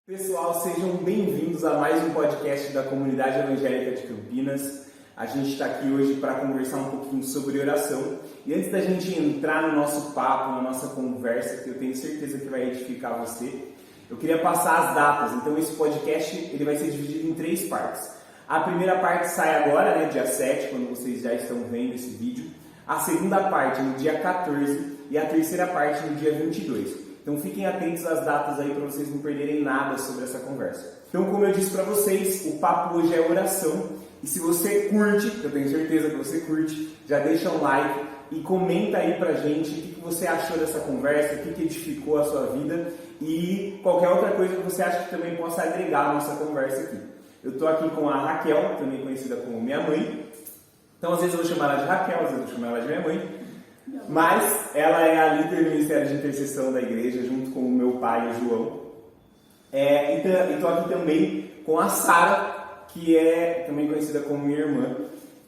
Pessoal, sejam bem-vindos a mais um podcast da Comunidade Evangélica de Campinas. A gente está aqui hoje para conversar um pouquinho sobre oração. E antes da gente entrar no nosso papo, na nossa conversa, que eu tenho certeza que vai edificar você, eu queria passar as datas. Então esse podcast ele vai ser dividido em 3 partes. A primeira parte sai agora, dia 7, quando vocês já estão vendo esse vídeo. A segunda parte no dia 14 e a terceira parte no dia 22. Então fiquem atentos às datas aí para vocês não perderem nada sobre essa conversa. Então, como eu disse para vocês, o papo hoje é oração. E se você curte, eu tenho certeza que você curte, já deixa um like e comenta aí pra gente o que você achou dessa conversa, o que edificou a sua vida e qualquer outra coisa que você acha que também possa agregar a nossa conversa aqui. Eu estou aqui com a Raquel, também conhecida como minha mãe. Então, às vezes eu vou chamar ela de Raquel, às vezes eu vou chamar ela de minha mãe. Mas ela é a líder do Ministério de Intercessão da igreja, junto com o meu pai, o João. E estou aqui também com a Sara, que é também conhecida como minha irmã.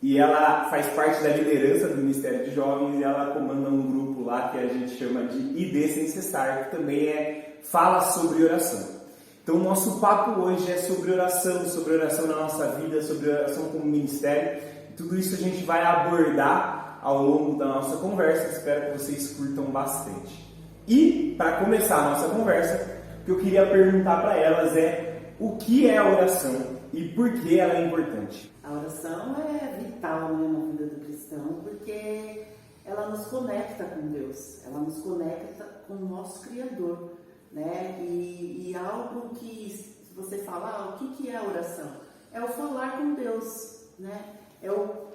E ela faz parte da liderança do Ministério de Jovens e ela comanda um grupo lá que a gente chama de ID Sem Cessar, que também fala sobre oração. Então o nosso papo hoje é sobre oração na nossa vida, sobre oração como ministério. E tudo isso a gente vai abordar ao longo da nossa conversa, espero que vocês curtam bastante. E, para começar a nossa conversa, o que eu queria perguntar para elas é o que é a oração e por que ela é importante? A oração é vital, na vida do cristão, porque ela nos conecta com Deus, ela nos conecta com o nosso Criador, né? E algo que, se você falar, o que é a oração? É o falar com Deus, né? É o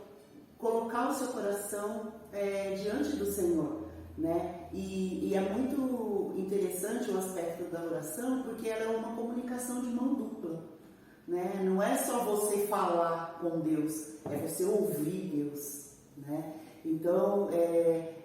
colocar o seu coração diante do Senhor, né? E é muito interessante o aspecto da oração, porque ela é uma comunicação de mão dupla, né? Não é só você falar com Deus, é você ouvir Deus, né? Então,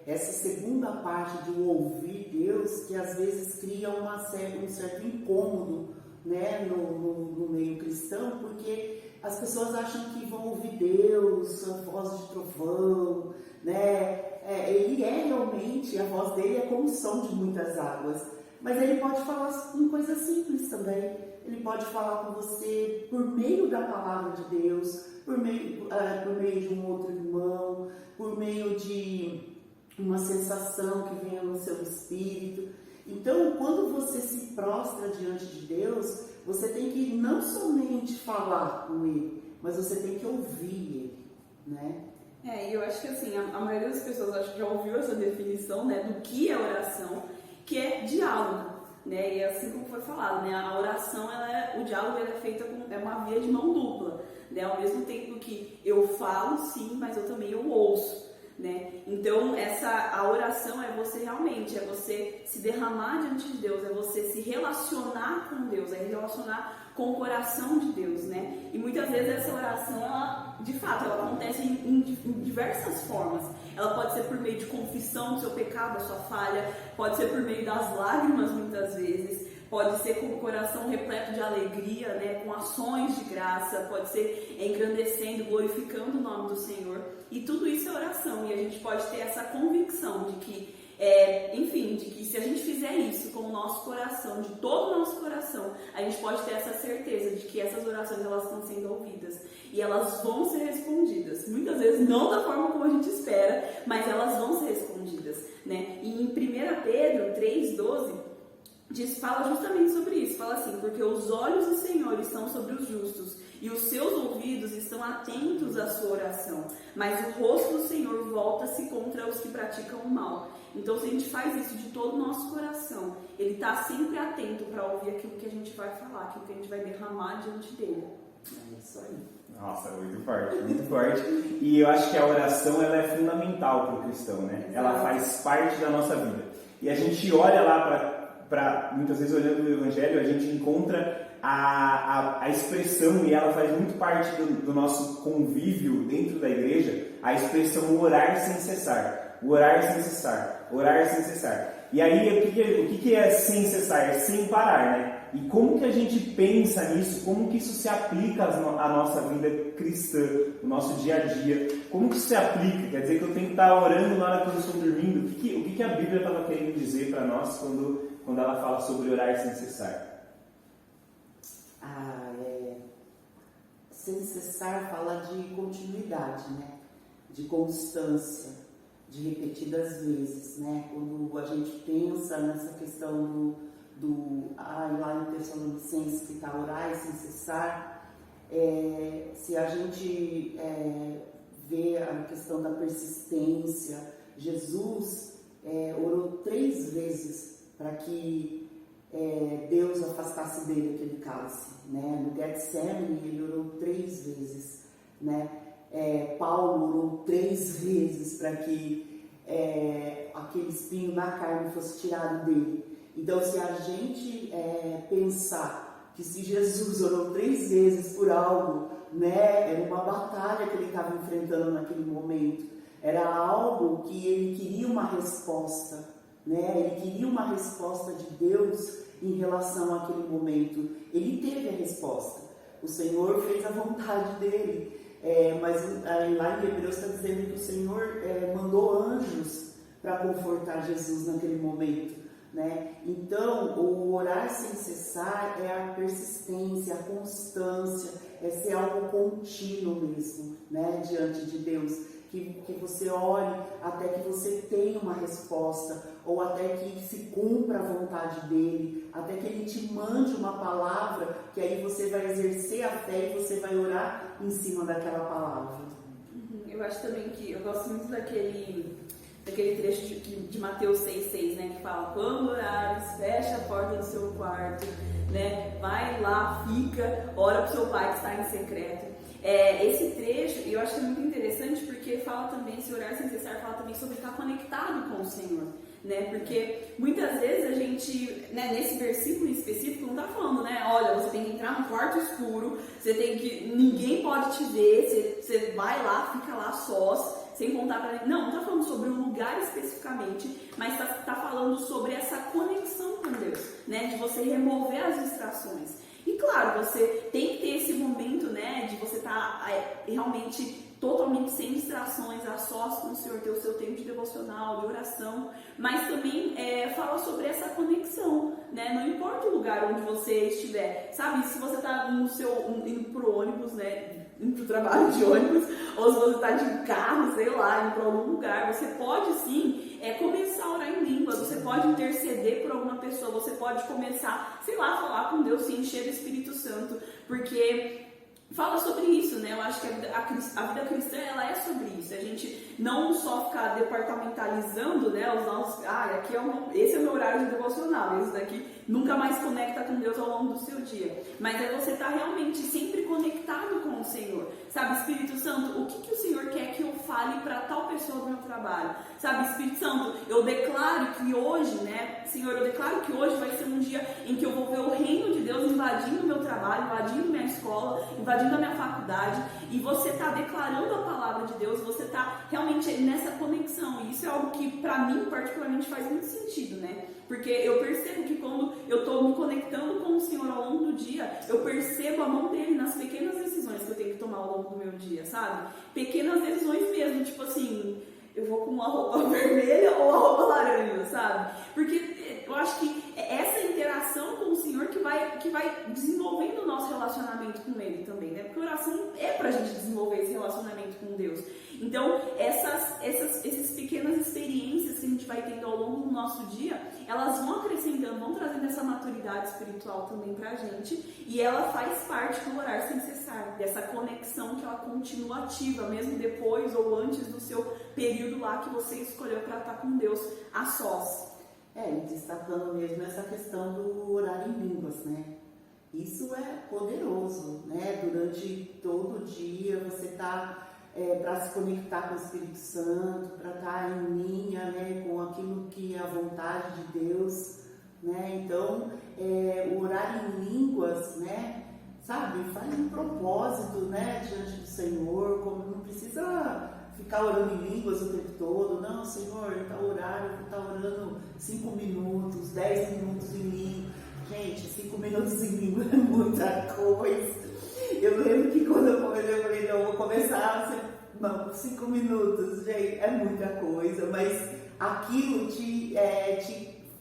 essa segunda parte de ouvir Deus, que às vezes cria um certo incômodo, né, no meio cristão, porque as pessoas acham que vão ouvir Deus, a voz de trovão, né? Ele realmente, a voz dele é como o som de muitas águas, mas ele pode falar em coisas simples também. Ele pode falar com você por meio da palavra de Deus, por meio de um outro irmão, por meio de uma sensação que venha no seu espírito. Então, quando você se prostra diante de Deus, você tem que não somente falar com Ele, mas você tem que ouvir Ele, né? E eu acho que assim, a maioria das pessoas acho que já ouviu essa definição, né, do que é oração, que é diálogo, né? E assim como foi falado, né, a oração, o diálogo é feito é uma via de mão dupla, né? Ao mesmo tempo que eu falo, sim, mas eu também ouço. Né? Então a oração é você se derramar diante de Deus, é você se relacionar com Deus, é relacionar com o coração de Deus, né? E muitas vezes essa oração, de fato, ela acontece em diversas formas. Ela pode ser por meio de confissão do seu pecado, da sua falha, pode ser por meio das lágrimas muitas vezes, pode ser com o coração repleto de alegria, né, com ações de graça, pode ser engrandecendo, glorificando o nome do Senhor. E tudo isso é oração. E a gente pode ter essa convicção de que, de que se a gente fizer isso com o nosso coração, de todo o nosso coração, a gente pode ter essa certeza de que essas orações elas estão sendo ouvidas. E elas vão ser respondidas. Muitas vezes não da forma como a gente espera, mas elas vão ser respondidas, né? E em 1 Pedro 3,12, fala justamente sobre isso, fala assim: porque os olhos do Senhor estão sobre os justos e os seus ouvidos estão atentos à sua oração, mas o rosto do Senhor volta-se contra os que praticam o mal. Então, se a gente faz isso de todo o nosso coração, Ele está sempre atento para ouvir aquilo que a gente vai falar, aquilo que a gente vai derramar diante dele. É isso aí. Nossa, muito forte, muito forte. E eu acho que a oração ela é fundamental para o cristão, né? Ela faz parte da nossa vida. E a gente olha lá muitas vezes olhando o Evangelho, a gente encontra a expressão, e ela faz muito parte do nosso convívio dentro da igreja, a expressão orar sem cessar. Orar sem cessar. Orar sem cessar. E aí, o que é sem cessar? É sem parar, né? E como que a gente pensa nisso? Como que isso se aplica à nossa vida cristã, no nosso dia a dia? Como que isso se aplica? Quer dizer que eu tenho que estar orando na hora que eu estou dormindo? O que a Bíblia estava querendo dizer para nós quando ela fala sobre orar sem cessar? cessar fala de continuidade, né? De constância, de repetidas vezes, né? Quando a gente pensa nessa questão lá em Tessalonicenses que está orar sem cessar, se a gente vê a questão da persistência, Jesus orou 3 vezes para que Deus afastasse dele aquele cálice, né? No Getsemane ele orou 3 vezes, né? Paulo orou 3 vezes para que aquele espinho na carne fosse tirado dele. Então, se a gente pensar que se Jesus orou 3 vezes por algo, né? Era uma batalha que ele estava enfrentando naquele momento, era algo que ele queria uma resposta, né? Ele queria uma resposta de Deus em relação àquele momento. Ele teve a resposta. O Senhor fez a vontade dele. Mas lá em Hebreus está dizendo que o Senhor mandou anjos para confortar Jesus naquele momento, né? Então, o orar sem cessar é a persistência, a constância, é ser algo contínuo mesmo, né? Diante de Deus. Que você ore até que você tenha uma resposta, ou até que se cumpra a vontade dele, até que ele te mande uma palavra, que aí você vai exercer a fé e você vai orar em cima daquela palavra. Eu acho também que eu gosto muito daquele trecho de Mateus 6,6, né, que fala: quando orares, fecha a porta do seu quarto, né, vai lá, fica, ora pro seu pai que está em secreto. Esse trecho eu acho que é muito interessante porque fala também, se orar sem cessar, fala também sobre estar conectado com o Senhor, né? Porque muitas vezes a gente, né, nesse versículo em específico, não está falando, né? Olha, você tem que entrar num quarto escuro, ninguém pode te ver, você vai lá, fica lá sós, sem contar para ninguém. Não está falando sobre um lugar especificamente, mas está falando sobre essa conexão com Deus, né? De você remover as distrações. E claro, você tem que ter esse momento, né, de você estar realmente totalmente sem distrações, a sós com o Senhor, ter o seu tempo de devocional, de oração, mas também fala sobre essa conexão, né, não importa o lugar onde você estiver, sabe, se você está indo pro ônibus, né, indo pro trabalho de ônibus, ou se você está de carro, sei lá, indo para algum lugar, você pode sim começar a orar em línguas, você pode interceder por alguma pessoa, você pode começar, sei lá, falar com Deus, se encher do Espírito Santo, porque fala sobre isso, né? Eu acho que a vida cristã, ela é sobre isso, a gente não só ficar departamentalizando, né, os nossos, esse é o meu horário de devocional, esse daqui nunca mais conecta com Deus ao longo do seu dia, mas você estar realmente sempre conectado com o Senhor, sabe? Espírito Santo, o que o Senhor quer que eu fale para tal pessoa do meu trabalho, sabe? Espírito Santo, eu declaro que hoje, né, Senhor, eu declaro que hoje vai ser um dia em que eu vou ver o reino de Deus invadindo o meu trabalho, invadindo minha escola, invadindo a minha faculdade, e você está declarando a palavra de Deus, você está realmente nessa conexão, e isso é algo que para mim particularmente faz muito sentido, né? Porque eu percebo que quando eu estou me conectando com o Senhor ao longo do dia, eu percebo a mão dele nas pequenas decisões que eu tenho que tomar ao longo do meu dia, sabe? Pequenas decisões mesmo, tipo assim, eu vou com uma roupa vermelha ou a roupa laranja, sabe? Porque eu acho que é essa interação com o Senhor que vai desenvolvendo o nosso relacionamento com Ele também, né? Porque oração é pra gente desenvolver esse relacionamento com Deus. Então, essas pequenas experiências que a gente vai tendo ao longo do nosso dia, elas vão acrescentando, vão trazendo essa maturidade espiritual também pra gente, e ela faz parte do orar sem cessar, dessa conexão que ela continua ativa, mesmo depois ou antes do seu período lá que você escolheu para estar com Deus a sós. E destacando mesmo essa questão do orar em línguas, né? Isso é poderoso, né? Durante todo o dia você está para se conectar com o Espírito Santo, para estar em linha, né, com aquilo que é a vontade de Deus, né? Então, o orar em línguas, né, sabe, faz um propósito, né, diante do Senhor, como não precisa ficar orando em línguas o tempo todo. Não, Senhor, está horário, eu vou estar orando 5 minutos, 10 minutos em língua. Gente, 5 minutos em língua é muita coisa. Eu lembro que quando eu falei, não, eu vou começar, 5 minutos, gente, é muita coisa, mas aquilo te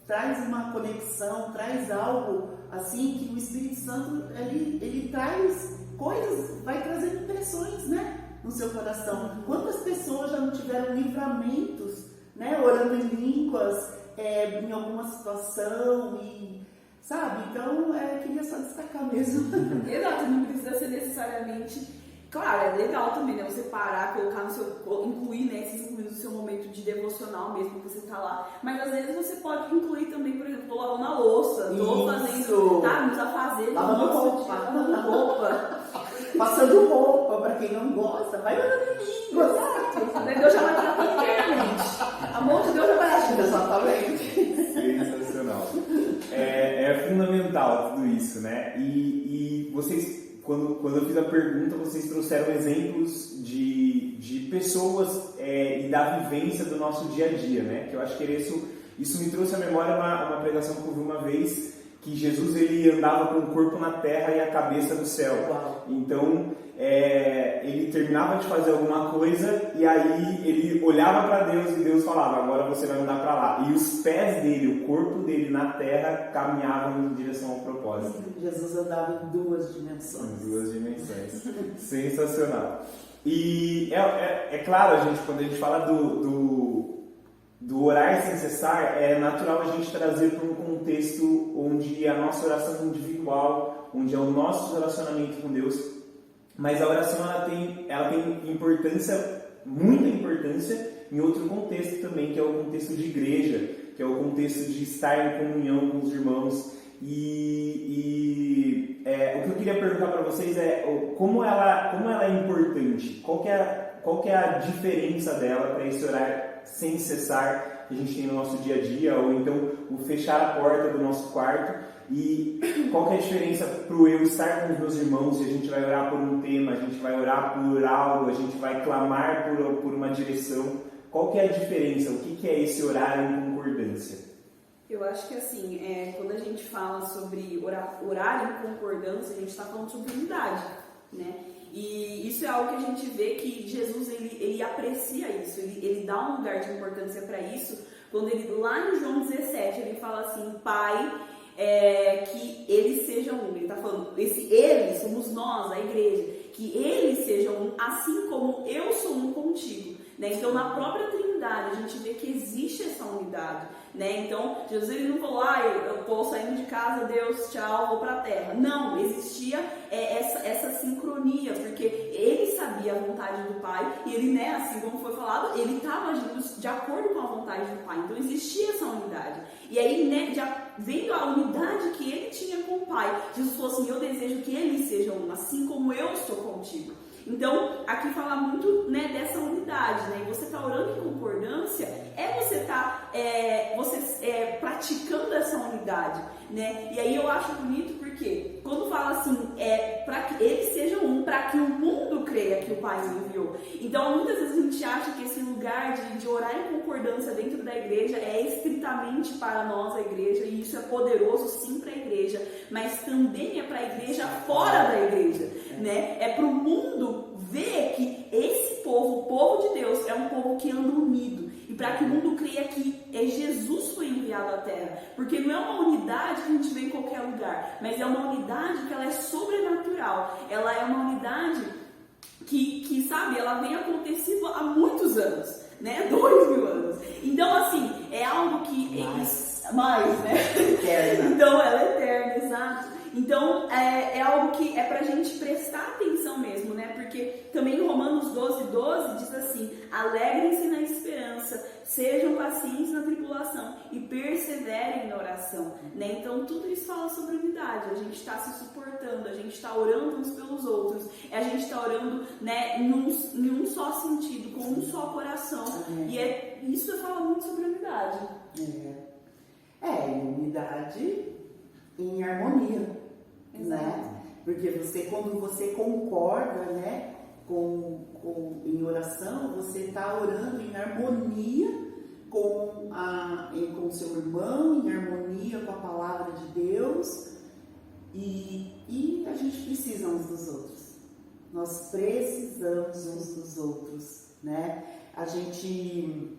traz uma conexão, traz algo assim que o Espírito Santo, ele traz coisas, vai trazendo impressões, né, no seu coração. Quantas pessoas já não tiveram livramentos, né, orando em línguas, em alguma situação, e, sabe? Então, queria só destacar mesmo. Exato, não precisa ser necessariamente... Claro, é legal também, né? Você parar, colocar no seu... incluir, né? Incluir no seu momento de devocional mesmo, que você tá lá. Mas às vezes você pode incluir também, por exemplo, tô lavando a louça, tô fazendo, tá? Nos afazeres, lavando roupa. Passando roupa, pra quem não gosta, vai orando em língua. Exato. Deus já vai tratar internamente. A mão de Deus já vai agir. Exatamente. Sensacional. É fundamental tudo isso, né? E vocês... Quando eu fiz a pergunta, vocês trouxeram exemplos de pessoas e da vivência do nosso dia a dia, né? Que eu acho que isso me trouxe à memória uma pregação que eu vi uma vez, que Jesus ele andava com o corpo na terra e a cabeça no céu. Uau. Então, ele terminava de fazer alguma coisa e aí ele olhava para Deus e Deus falava, agora você vai andar para lá. E os pés dele, o corpo dele na terra caminhavam em direção ao propósito. Jesus andava em 2 dimensões. Em 2 dimensões. Sensacional. E é claro, quando a gente fala do orar sem cessar, é natural a gente trazer para um contexto onde a nossa oração individual, onde é o nosso relacionamento com Deus. Mas a oração ela tem importância, muita importância, em outro contexto também, que é o contexto de igreja, que é o contexto de estar em comunhão com os irmãos. O que eu queria perguntar para vocês é como ela é importante, qual que é a diferença dela para esse orar sem cessar que a gente tem no nosso dia a dia, ou então o fechar a porta do nosso quarto. E qual que é a diferença para eu estar com os meus irmãos e a gente vai orar por um tema, a gente vai orar por algo, a gente vai clamar por uma direção. Qual que é a diferença? O que é esse orar em concordância? Eu acho que assim, quando a gente fala sobre orar em concordância, a gente está falando sobre unidade, né? E isso é algo que a gente vê que Jesus ele aprecia isso, ele dá um lugar de importância para isso, quando ele, lá em João 17, ele fala assim, Pai, que eles sejam um. Ele está falando, eles somos nós, a igreja, que eles sejam um, assim como eu sou um contigo, né? Então, na própria Trindade, a gente vê que existe essa unidade, né? Então, Jesus ele não falou, eu estou saindo de casa, Deus, tchau, vou para a terra. Não, existia essa sincronia, porque ele sabia a vontade do Pai e ele, né, assim como foi falado, ele estava agindo de acordo com a vontade do Pai. Então, existia essa unidade. E aí, né, já vendo a unidade que ele tinha com o Pai, Jesus falou assim, eu desejo que eles sejam um, assim como eu sou contigo. Então, aqui fala muito, né, dessa unidade, né? E você está orando em concordância, você está praticando essa unidade, né? E aí eu acho bonito porque quando fala assim, para que eles sejam um, para que o mundo creia que o Pai me enviou. Então, muitas vezes a gente acha que esse lugar de orar em concordância dentro da igreja é estritamente para nós, a igreja, e isso é poderoso sim para a igreja, mas também é para a igreja fora da igreja, né? É para o mundo ver que esse povo, o povo de Deus, é um povo que anda unido. E para que o mundo creia que Jesus foi enviado à Terra. Porque não é uma unidade que a gente vê em qualquer lugar, mas é uma unidade que ela é sobrenatural. Ela é uma unidade que sabe, ela vem acontecendo há muitos anos, né? 2000 anos. Então, assim, é algo que... Mais, né? Eterna. Então, ela é eterna, exato. Então, é algo que é pra gente prestar atenção mesmo, né? Porque também em Romanos 12:12 diz assim, alegrem-se na esperança, sejam pacientes na tribulação e perseverem na oração, né? Então, tudo isso fala sobre unidade, a gente está se suportando, a gente está orando uns pelos outros, a gente está orando, né, em um só sentido, com um só coração, e isso fala muito sobre unidade. Unidade em harmonia, né? Porque quando você concorda, né, em oração, você está orando em harmonia com o seu irmão, em harmonia com a palavra de Deus, e a gente precisa uns dos outros. Nós precisamos uns dos outros, né? A gente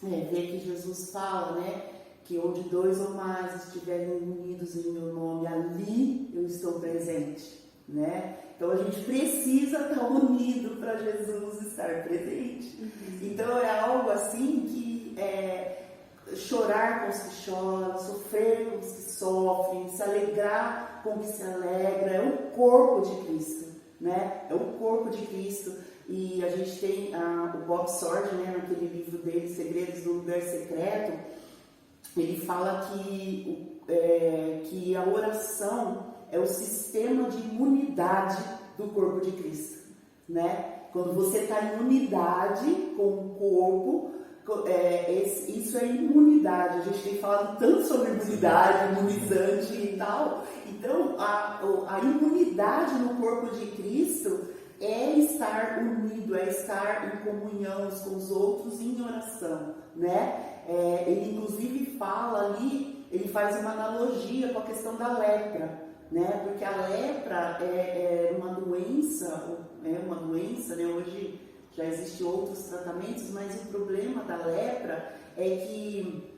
vê que Jesus fala, né, que onde 2 ou mais estiverem unidos em meu nome, ali eu estou presente, né? Então a gente precisa estar unido para Jesus estar presente. Então é algo assim que chorar com os que choram, sofrer com os que sofrem, se alegrar com os que se alegra, é o corpo de Cristo, né? É o corpo de Cristo. E a gente tem o Bob Sorge, né, naquele livro dele, Segredos do Lugar Secreto, ele fala que a oração é o sistema de imunidade do corpo de Cristo, né? Quando você está em unidade com o corpo, isso é imunidade. A gente tem falado tanto sobre imunidade, imunizante e tal. Então, a imunidade no corpo de Cristo é estar unido, é estar em comunhão uns com os outros em oração, né? Ele inclusive fala ali, ele faz uma analogia com a questão da lepra, né? Porque a lepra é uma doença, né? Hoje já existem outros tratamentos, mas o problema da lepra é que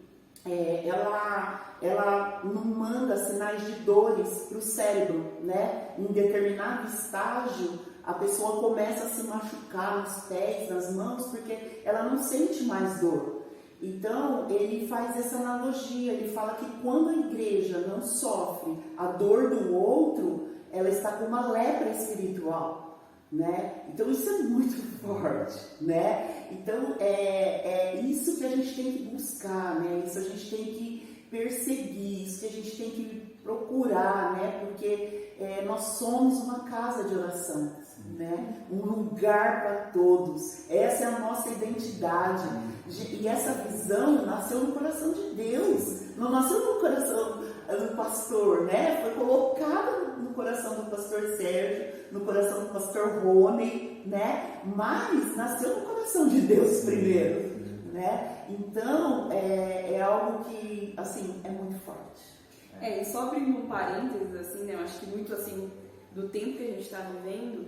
ela não manda sinais de dores para o cérebro, né? Em determinado estágio, a pessoa começa a se machucar nos pés, nas mãos, porque ela não sente mais dor. Então, ele faz essa analogia, ele fala que quando a igreja não sofre a dor do outro, ela está com uma lepra espiritual, né? Então, isso é muito forte, né? Então, é isso que a gente tem que buscar, né? Isso a gente tem que perseguir, isso que a gente tem que procurar, né? Porque nós somos uma casa de oração, né? Um lugar para todos. Essa é a nossa identidade. E essa visão nasceu no coração de Deus, não nasceu no coração do pastor, né? Foi colocada no coração do pastor Sérgio, no coração do pastor Rony, né? Mas nasceu no coração de Deus primeiro, né? Então é algo que, assim, é muito forte. E só abrindo um parênteses, assim, né? Eu acho que muito, assim, do tempo que a gente está vivendo,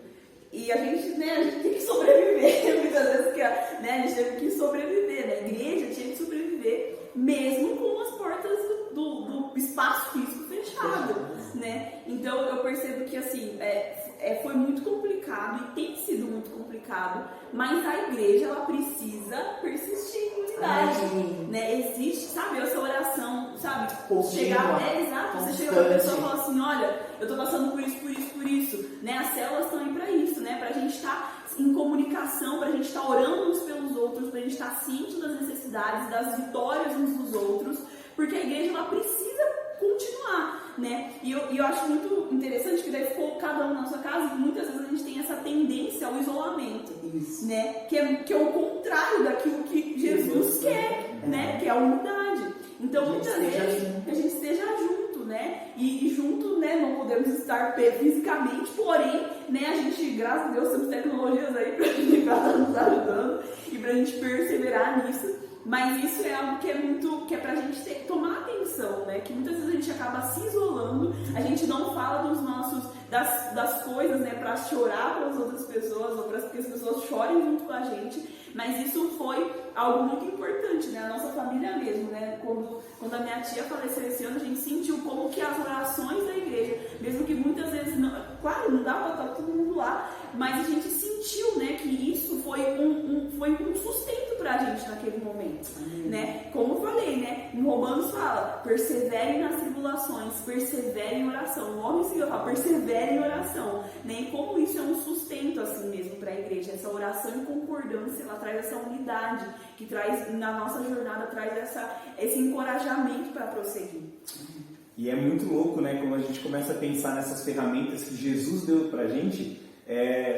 e a gente tem que sobreviver, muitas vezes, né? A gente teve que sobreviver, né? A igreja tinha que sobreviver, mesmo com as portas do espaço físico fechado, né? Então, eu percebo que, assim, foi muito complicado, e tem sido muito complicado, mas a igreja, ela precisa persistir em unidade, né? Existe, sabe, essa oração, sabe? Exato, você chega pra pessoa e fala assim, olha, eu tô passando por isso, né? As células estão aí pra isso, né? Pra gente estar em comunicação, pra gente estar orando uns pelos outros, pra gente estar ciente das necessidades, das vitórias uns dos outros, porque a igreja, ela precisa continuar, né? E eu acho muito interessante que daí ficou cada um na sua casa, e muitas vezes a gente tem essa tendência ao isolamento, né? Que é o contrário daquilo que Jesus quer, né? Que é a unidade. Então, muitas vezes a gente esteja junto, né? E junto, né? Não podemos estar fisicamente, porém, né? A gente, graças a Deus, temos tecnologias aí pra gente estar nos ajudando e pra gente perseverar nisso. Mas isso é algo que é pra gente ter que tomar atenção, né? Que muitas vezes a gente acaba se isolando, a gente não fala das coisas, né? Pra chorar para as outras pessoas, ou para que as pessoas chorem junto com a gente. Mas isso foi algo muito importante, né? A nossa família mesmo, né? Quando a minha tia faleceu esse ano, a gente sentiu como que as orações da igreja, mesmo que muitas vezes, claro, não dava para estar todo mundo lá, mas a gente sentiu, né? Que isso foi um sustento pra gente naquele momento, né? Como eu falei, né? Em Romanos fala, perseverem nas tribulações, perseverem em oração. O homem seguiu fala, perseverem em oração, né? E como isso é um sustento assim mesmo para a igreja, essa oração em concordância, ela traz essa unidade, que traz, na nossa jornada, traz esse encorajamento para prosseguir. E é muito louco, né? Quando a gente começa a pensar nessas ferramentas que Jesus deu pra gente,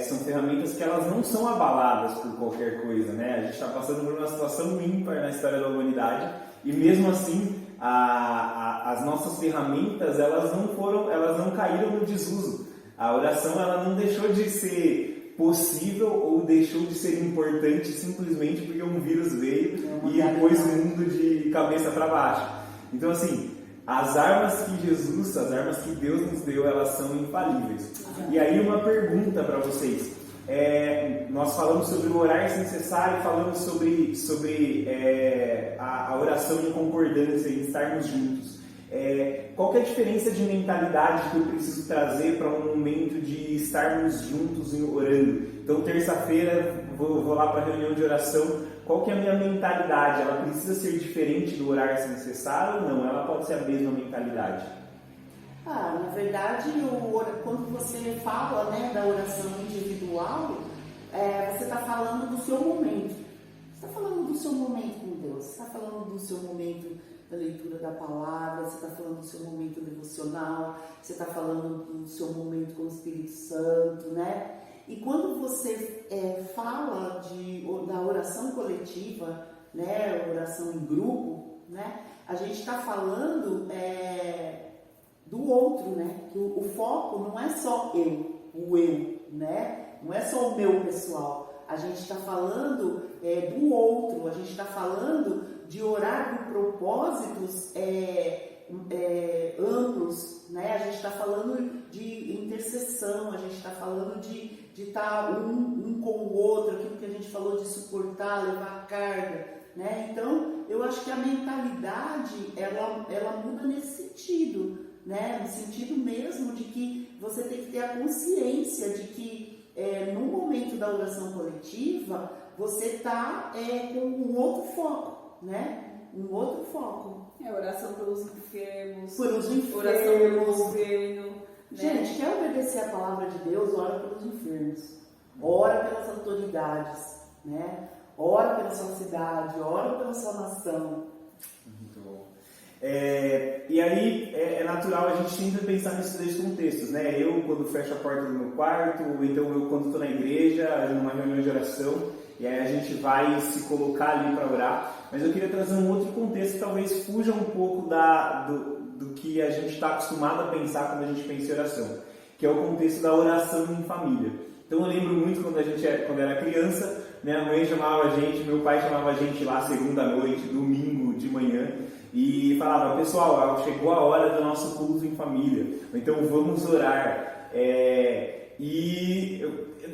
são ferramentas que elas não são abaladas por qualquer coisa, né? A gente está passando por uma situação ímpar na história da humanidade e mesmo assim as nossas ferramentas elas não caíram no desuso. A oração ela não deixou de ser possível ou deixou de ser importante simplesmente porque um vírus veio e pôs o mundo de cabeça para baixo. Então assim, as armas que Deus nos deu, elas são infalíveis. E aí uma pergunta para vocês. Nós falamos sobre o orar sem cessar e falamos sobre a oração em concordância e estarmos juntos. Qual que é a diferença de mentalidade que eu preciso trazer para um momento de estarmos juntos orando? Então, terça-feira, vou lá para a reunião de oração. Qual que é a minha mentalidade? Ela precisa ser diferente do orar se necessário ou não? Ela pode ser a mesma mentalidade? Na verdade, quando você fala, né, da oração individual, você está falando do seu momento. Você está falando do seu momento com Deus. Você está falando do seu momento da leitura da palavra. Você está falando do seu momento devocional. Você está falando do seu momento com o Espírito Santo, né? E quando você fala da oração coletiva, né, oração em grupo, né, a gente está falando do outro, né? Que o foco não é só o eu, né? Não é só o meu pessoal. A gente está falando do outro, a gente está falando de orar por propósitos amplos, né? A gente está falando de intercessão, a gente está falando de estar um com o outro, aquilo que a gente falou de suportar, levar carga, né? Então, eu acho que a mentalidade, ela muda nesse sentido, né? No sentido mesmo de que você tem que ter a consciência de que no momento da oração coletiva, você está com um outro foco, né? Um outro foco. Oração pelos enfermos. Oração pelo governo. Né? Gente, quer obedecer a palavra de Deus? Ora pelos enfermos. Ora pelas autoridades, né? Ora pela sua cidade, ora pela sua nação. Muito bom. E aí é natural a gente sempre pensar nesses dois contextos, né? Eu quando fecho a porta do meu quarto, ou então eu quando estou na igreja, numa reunião de oração, e aí a gente vai se colocar ali para orar. Mas eu queria trazer um outro contexto que talvez fuja um pouco do que a gente está acostumado a pensar quando a gente pensa em oração, que é o contexto da oração em família. Então eu lembro muito quando era criança, minha mãe chamava a gente, meu pai chamava a gente lá segunda noite, domingo de manhã, e falava: pessoal, chegou a hora do nosso culto em família, então vamos orar. E eu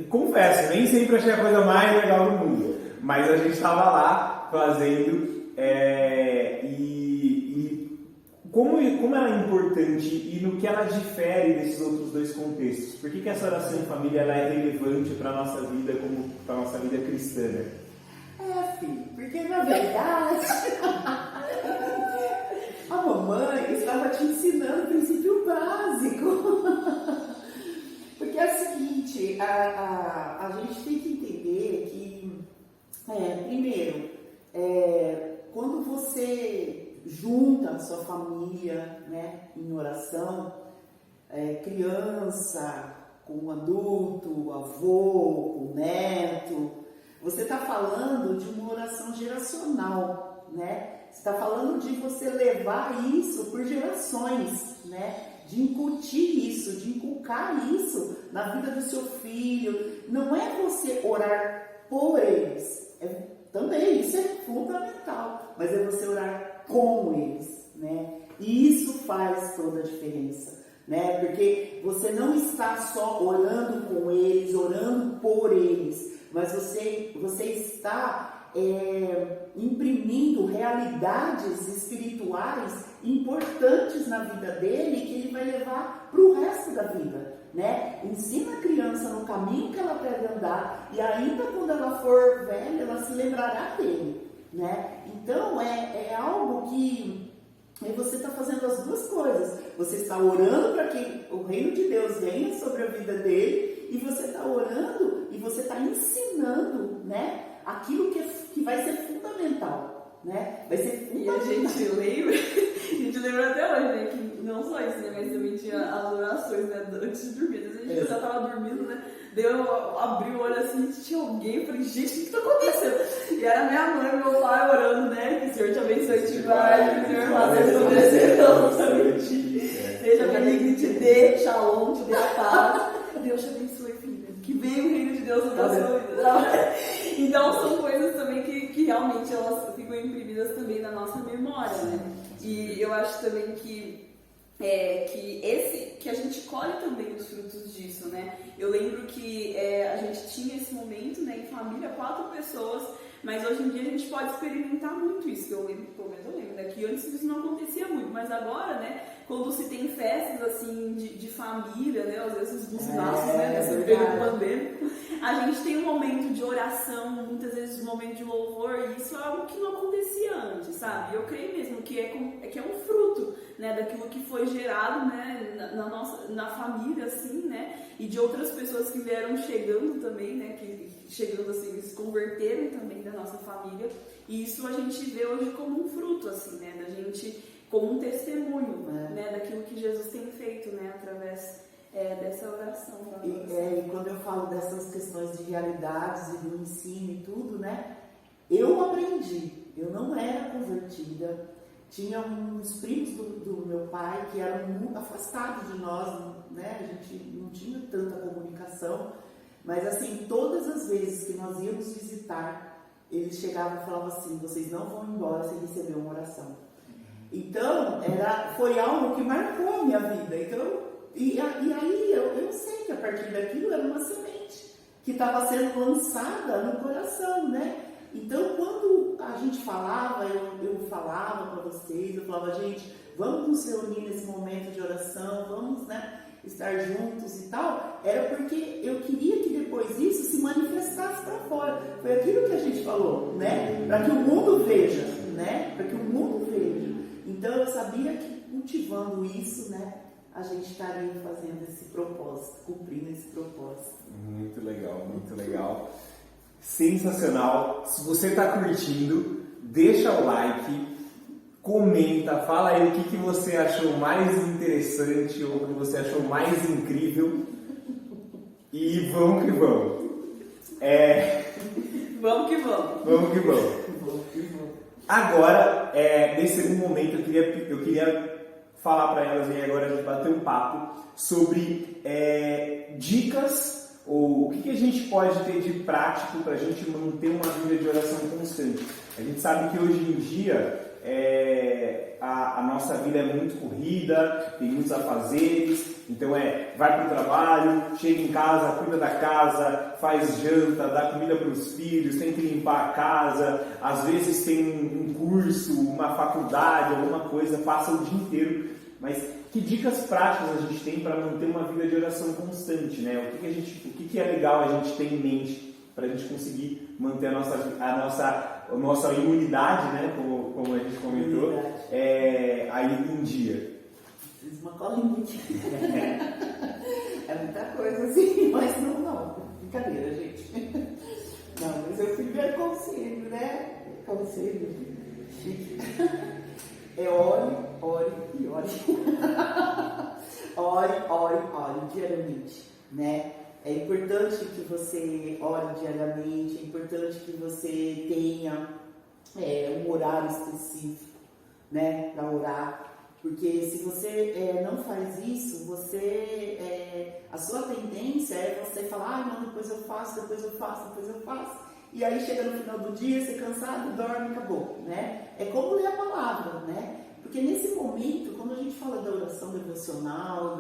confesso, nem sempre achei a coisa mais legal do mundo, mas a gente estava lá fazendo, como ela é importante e no que ela difere desses outros dois contextos. Por que essa oração em família ela é relevante para a nossa vida, como para a nossa vida cristã? Filho, porque na verdade a mamãe estava te ensinando o princípio básico. Porque é o seguinte, a gente tem que entender que, primeiro, quando você junta a sua família, né, em oração, criança com adulto, avô, com neto, você está falando de uma oração geracional, né? Você está falando de você levar isso por gerações, né? De incutir isso, de inculcar isso na vida do seu filho. Não é você orar por eles, também isso é fundamental, mas é você orar com eles, né? E isso faz toda a diferença, né? Porque você não está só orando com eles, orando por eles, mas você está imprimindo realidades espirituais importantes na vida dele que ele vai levar para o resto da vida, né? Ensina a criança no caminho que ela deve andar e ainda quando ela for velha, ela se lembrará dele, né? Então, é algo que você está fazendo as duas coisas. Você está orando para que o reino de Deus venha sobre a vida dele e você está orando e você está ensinando, né, aquilo que vai ser fundamental, né? Vai ser fundamental. E a gente lembra até hoje, né, que não só isso, né, mas também tinha as orações, né, antes de dormir. Às vezes a gente já estava dormindo, né, daí eu abri o olho assim, tinha alguém, eu falei: gente, o que está acontecendo? E era minha mãe e meu pai orando, né, que o Senhor te abençoe e te guarde, que o Senhor faça resplandecer, seja benigno e te dê shalom, te dê a paz. Deus te abençoe, filha, que venha o reino de Deus na sua vida. Então são coisas também que realmente elas ficam imprimidas também na nossa memória, né? E eu acho também que a gente colhe também os frutos disso, né? Eu lembro que a gente tinha esse momento, né, em família, 4 pessoas, Mas hoje em dia a gente pode experimentar muito isso, que eu lembro, pelo menos eu lembro, né? Que antes isso não acontecia muito, mas agora, né, quando se tem festas assim de família, né, às vezes dos laços, né, nesse período pandêmico, a gente tem um momento de oração, muitas vezes um momento de louvor, e isso é algo que não acontecia antes, sabe? Eu creio mesmo que é um fruto, né, daquilo que foi gerado, né, na família, assim, né, e de outras pessoas que vieram chegando também, né, que chegando assim, se converteram também da nossa família, e isso a gente vê hoje como um fruto, assim, né, da gente, como um testemunho, né, daquilo que Jesus tem feito, né, através dessa oração. E quando eu falo dessas questões de realidades e do ensino e tudo, né, eu aprendi, eu não era convertida, tinha uns primos do meu pai que eram muito afastados de nós, né, a gente não tinha tanta comunicação, mas assim, todas as vezes que nós íamos visitar, eles chegavam e falavam assim, vocês não vão embora sem receber uma oração. Então, foi algo que marcou a minha vida. Então, e aí eu sei que a partir daquilo era uma semente que estava sendo lançada no coração, né? Então, quando a gente falava, eu falava para vocês, eu falava, gente, vamos nos reunir nesse momento de oração, vamos, né, estar juntos e tal, era porque eu queria que depois isso se manifestasse para fora. Foi aquilo que a gente falou, né? Para que o mundo veja, né? Para que o mundo veja. Então, eu sabia que cultivando isso, né, a gente estaria fazendo esse propósito, cumprindo esse propósito. Muito legal, muito legal. Sensacional. Se você está curtindo, deixa o like, comenta, fala aí o que você achou mais interessante ou o que você achou mais incrível. E vamos que vamos. Vamos que vamos. Vamos que vamos. Agora, nesse segundo momento, eu queria falar para elas e agora a gente bater um papo sobre dicas ou o que a gente pode ter de prático para a gente manter uma vida de oração constante. A gente sabe que hoje em dia a nossa vida é muito corrida, tem muitos afazeres, então vai para o trabalho, chega em casa, cuida da casa, faz janta, dá comida para os filhos, tem que limpar a casa, às vezes tem um curso, uma faculdade, alguma coisa, passa o dia inteiro, mas que dicas práticas a gente tem para manter uma vida de oração constante, né? O que é legal a gente ter em mente para a gente conseguir manter a nossa imunidade, né? Como a gente comentou, aí em dia. Fiz uma colinha. É muita coisa assim, mas não. Brincadeira, gente. Não, mas eu primeiro conselho, né? Conselho chique. Ore e ore. Ore diariamente, né? É importante que você ore diariamente, é importante que você tenha um horário específico, né, para orar, porque se você não faz isso, a sua tendência é você falar, não, depois eu faço, e aí chega no final do dia, você cansado, dorme, acabou, né? É como ler a palavra, né? Porque nesse momento, quando a gente fala da oração devocional,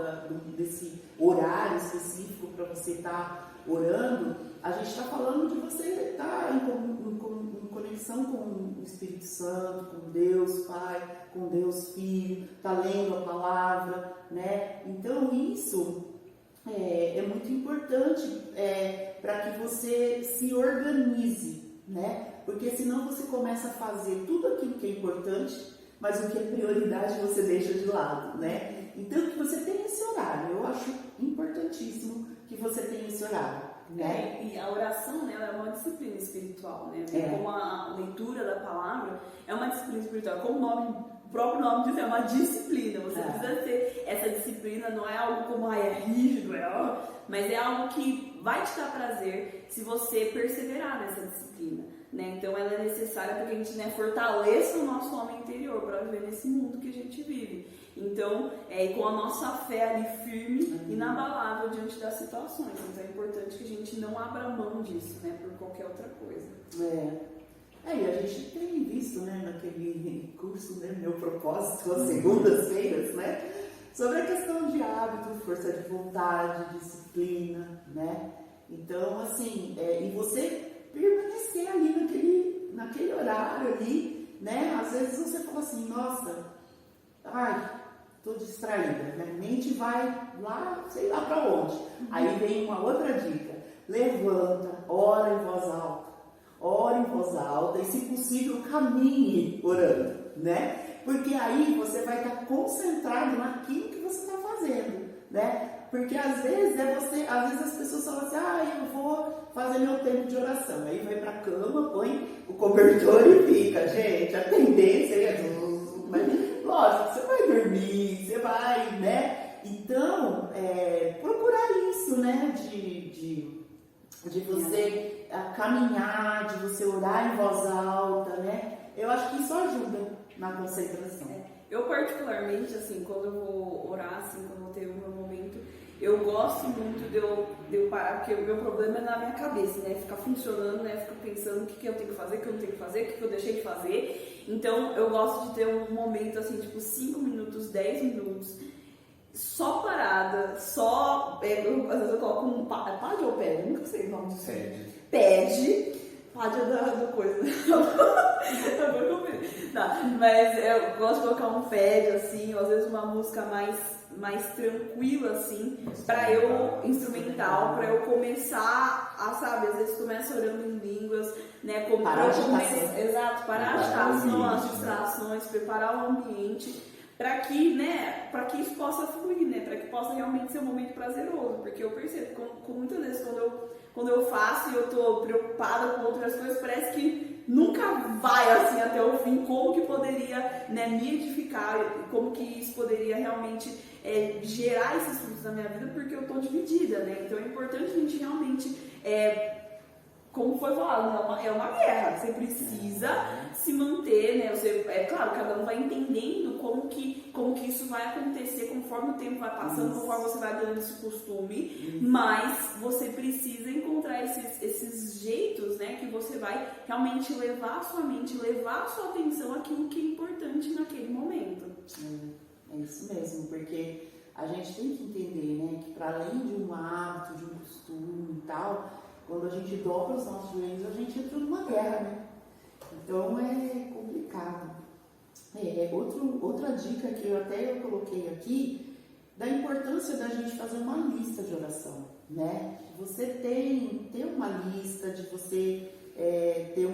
desse horário específico para você estar orando, a gente está falando de você estar em conexão com o Espírito Santo, com Deus Pai, com Deus Filho, está lendo a palavra, né? Então isso é muito importante para que você se organize, né? Porque senão você começa a fazer tudo aquilo que é importante, mas o que é prioridade você deixa de lado, né? Então, que você tenha esse horário. Eu acho importantíssimo que você tenha esse horário, né? E a oração, né, ela é uma disciplina espiritual, né? Como a leitura da palavra é uma disciplina espiritual. Como o próprio nome diz, é uma disciplina. Você precisa ter essa disciplina, não é algo como, é rígido, mas é algo que vai te dar prazer se você perseverar nessa disciplina. Né? Então ela é necessária para que a gente, né, fortaleça o nosso homem interior para viver nesse mundo que a gente vive. Então, com a nossa fé ali firme, inabalável diante das situações. Então é importante que a gente não abra mão disso, né, por qualquer outra coisa. E a gente tem visto, né, naquele curso, né, Meu Propósito, às segundas-feiras, né, sobre a questão de hábito, força de vontade, disciplina, né? Então, assim, e você permanecer ali naquele horário ali, né? Às vezes você fala assim, nossa, ai, tô distraída, minha mente vai lá, sei lá para onde. Aí vem uma outra dica, levanta, ora em voz alta. Ore em voz alta e, se possível, caminhe orando, né? Porque aí você vai estar concentrado naquilo que você está fazendo, né? Porque às vezes as pessoas falam assim, eu vou fazer meu tempo de oração. Aí vai para a cama, põe o cobertor e fica. Gente, a tendência é mas lógico, você vai dormir, você vai, né? Então, procurar isso, né? De você caminhar, de você orar em voz alta, né? Eu acho que isso ajuda na concentração. Eu particularmente, assim, quando eu vou orar, assim, quando eu vou ter o meu momento, eu gosto muito de eu parar, porque o meu problema é na minha cabeça, né? Ficar funcionando, né? Ficar pensando o que eu tenho que fazer, o que eu não tenho que fazer, o que eu deixei de fazer. Então, eu gosto de ter um momento, assim, tipo 5 minutos, 10 minutos, só parada, só... às vezes eu coloco um pad ou pad, eu nunca sei o nome disso. Pad. Pad é da coisa. Mas eu gosto de colocar um pad, assim, ou às vezes uma música mais tranquila, assim, pra eu, instrumental, pra eu começar a, sabe, às vezes começa orando em línguas, né, como parar a agitação. Exato, parar a agitação, as distrações, preparar o ambiente, para que, né, para que isso possa fluir, né, para que possa realmente ser um momento prazeroso, porque eu percebo que muitas vezes quando eu faço e eu tô preocupada com outras coisas, parece que nunca vai assim até o fim, como que poderia, né, me edificar, como que isso poderia realmente gerar esses frutos na minha vida, porque eu tô dividida, né, então é importante a gente realmente, como foi falado, é uma guerra, você precisa se manter, né? É claro, cada um vai entendendo como que isso vai acontecer conforme o tempo vai passando, conforme você vai ganhando esse costume, mas você precisa encontrar esses jeitos, né? Que você vai realmente levar a sua mente, levar a sua atenção àquilo que é importante naquele momento. É isso mesmo, porque a gente tem que entender, né? Que para além de um hábito, de um costume e tal, quando a gente dobra os nossos joelhos, a gente entra numa guerra, né? Então é complicado. Outra dica que eu coloquei aqui, da importância da gente fazer uma lista de oração, né? Você ter uma lista de você ter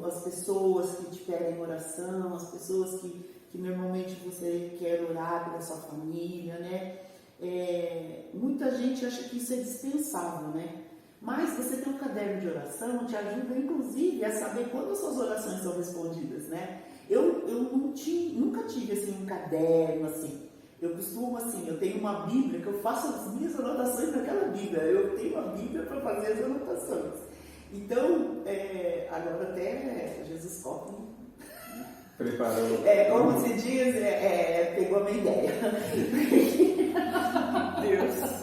as pessoas que te pedem oração, as pessoas que normalmente você quer orar pela sua família, né? Muita gente acha que isso é dispensável, né? Mas você ter um caderno de oração te ajuda, inclusive, a saber quando as suas orações são respondidas, né? Eu nunca tive, assim, um caderno, assim. Eu costumo, assim, eu tenho uma Bíblia, que eu faço as minhas anotações naquela Bíblia. Eu tenho uma Bíblia para fazer as anotações. Então, agora até Jesus Coffin preparou. Como se diz, pegou a minha ideia. Deus.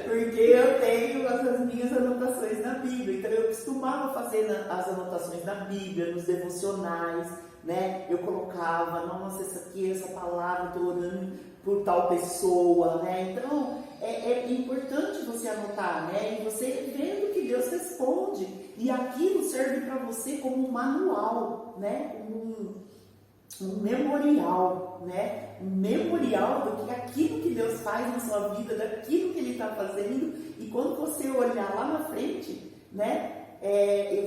Porque eu tenho as minhas anotações na Bíblia, então eu costumava fazer as anotações na Bíblia, nos devocionais, né? Eu colocava, nossa, essa palavra, estou orando por tal pessoa, né? Então, é importante você anotar, né? E você vendo que Deus responde, e aquilo serve para você como um manual, né? Um memorial, né? Um memorial do que aquilo que Deus faz na sua vida, daquilo que Ele está fazendo, e quando você olhar lá na frente, né?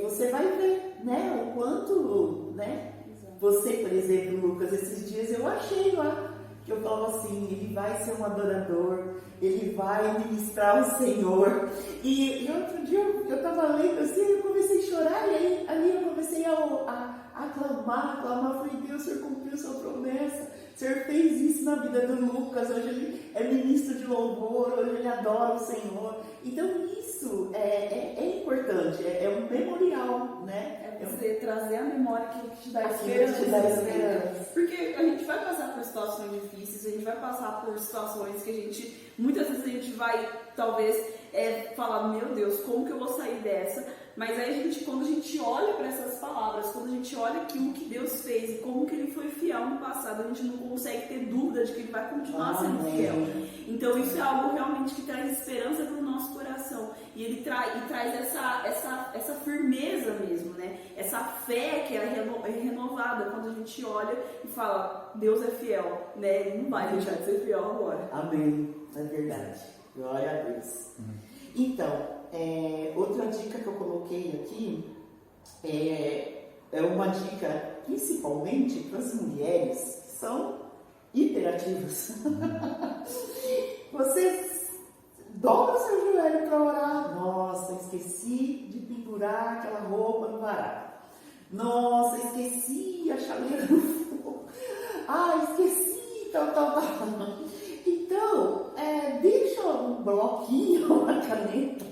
Você vai ver, né? O quanto, né? Você, por exemplo, Lucas, esses dias eu achei lá que eu falo assim, ele vai ser um adorador, ele vai ministrar o Senhor. E outro dia eu estava lendo assim, eu comecei a chorar, e aí ali eu comecei a aclamar, falei, Deus, o Senhor cumpriu sua promessa, o Senhor fez isso na vida do Lucas, hoje ele é ministro de louvor, hoje ele adora o Senhor. Então isso é importante, é um memorial, né? É você trazer a memória que te dá esperança. Porque a gente vai passar por situações difíceis, a gente vai passar por situações que muitas vezes a gente vai, talvez, falar, meu Deus, como que eu vou sair dessa? Mas aí quando a gente olha para essas palavras, quando a gente olha aquilo que Deus fez e como que Ele foi fiel no passado, a gente não consegue ter dúvida de que Ele vai continuar sendo fiel. Então isso é algo realmente que traz esperança para o nosso coração. E Ele traz essa firmeza mesmo, né? Essa fé que é renovada quando a gente olha e fala, Deus é fiel, né? Ele não vai deixar de ser fiel agora. Amém, é verdade. Glória a Deus. Então, outra dica que eu coloquei aqui é uma dica principalmente para as mulheres que são hiperativas. Você dobra seu joelho para orar. Nossa, esqueci de pendurar aquela roupa no varal. Nossa, esqueci a chaleira no fogo. Esqueci, tal. Então, deixa um bloquinho, uma caneta.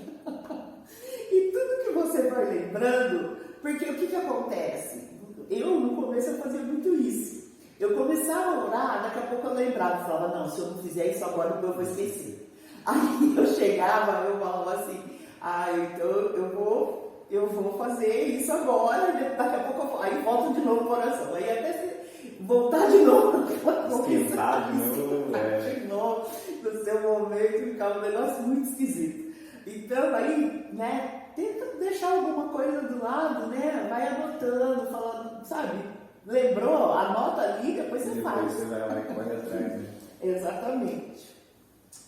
E tudo que você vai lembrando, porque o que acontece? Eu, no começo, eu fazia muito isso. Eu começava a orar, daqui a pouco eu lembrava, falava, não, se eu não fizer isso agora, eu vou esquecer. Aí eu chegava, eu falava assim, então eu vou fazer isso agora, daqui a pouco aí volto de novo para a oração. Aí até voltar de novo, esquentar de novo, no seu momento, ficava um negócio muito esquisito. Então aí, né, tenta deixar alguma coisa do lado, né, vai anotando, falando, sabe, lembrou, anota ali, depois você faz. Você vai lá e corre atrás, né? Exatamente.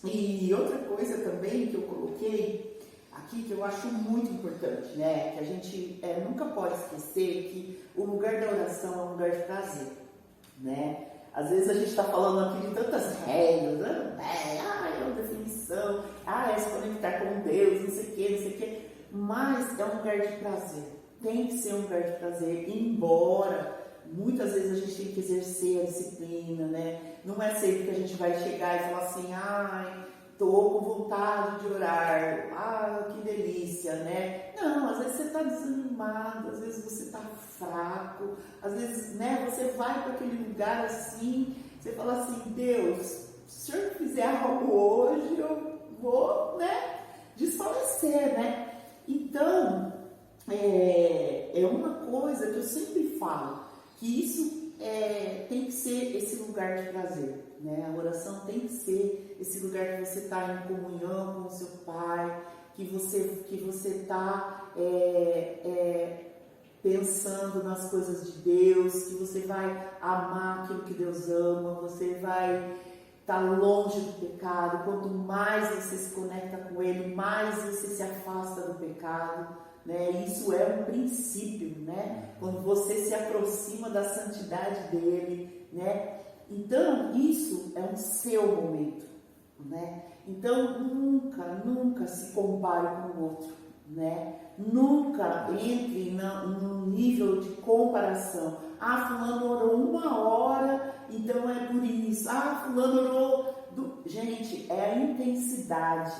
E outra coisa também que eu coloquei aqui, que eu acho muito importante, né, que a gente nunca pode esquecer que o lugar da oração é um lugar de prazer, né? Às vezes a gente está falando aqui de tantas regras, né? É uma definição, é se conectar com Deus, não sei o quê, mas é um lugar de prazer, tem que ser um lugar de prazer, embora muitas vezes a gente tem que exercer a disciplina, né? Não é sempre que a gente vai chegar e falar assim, tô com vontade de orar, que delícia, né? Não, às vezes você está desanimado, às vezes você está fraco, às vezes, né, você vai para aquele lugar assim, você fala assim, Deus, se o Senhor fizer algo hoje, eu vou, né, desfalecer, né? Então, é uma coisa que eu sempre falo, que isso tem que ser esse lugar de prazer, né? A oração tem que ser esse lugar que você está em comunhão com o seu Pai, que você está pensando nas coisas de Deus, que você vai amar aquilo que Deus ama, você vai estar longe do pecado. Quanto mais você se conecta com Ele, mais você se afasta do pecado, né? Isso é um princípio, né? Quando você se aproxima da santidade dele, né? Então, isso é um seu momento, né? Então, nunca se compare com o outro, né? Nunca entre num nível de comparação. Fulano orou 1 hora, então é por isso. Fulano orou... Gente, é a intensidade,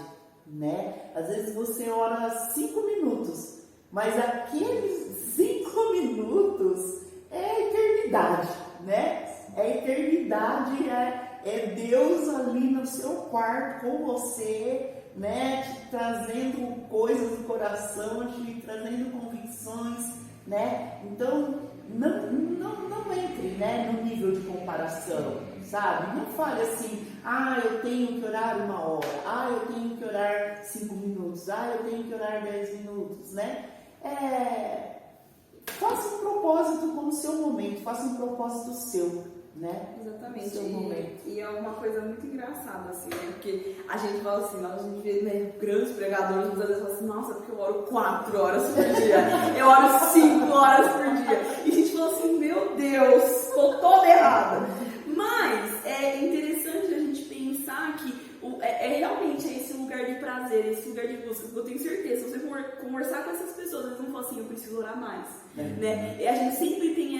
né? Às vezes você ora 5 minutos, mas aqueles 5 minutos é a eternidade, né? É eternidade, é Deus ali no seu quarto com você, né? Te trazendo coisas do coração, te trazendo convicções, né? Então, não entre, né, no nível de comparação, sabe? Não fale assim, eu tenho que orar 1 hora, eu tenho que orar 5 minutos, eu tenho que orar 10 minutos, né? Faça um propósito com o seu momento, faça um propósito seu, né? Exatamente. Seu momento. E é uma coisa muito engraçada, assim, né? Porque a gente fala assim, a gente vê, né, grandes pregadores, muitas vezes falam assim, nossa, porque eu oro 4 horas por dia, eu oro 5 horas por dia. E a gente fala assim, meu Deus, estou toda errada. Mas é interessante a gente pensar que realmente esse lugar de prazer, esse lugar de busca. Eu tenho certeza, se você conversar com essas pessoas, eles vão falar assim, eu preciso orar mais, né? E a gente sempre tem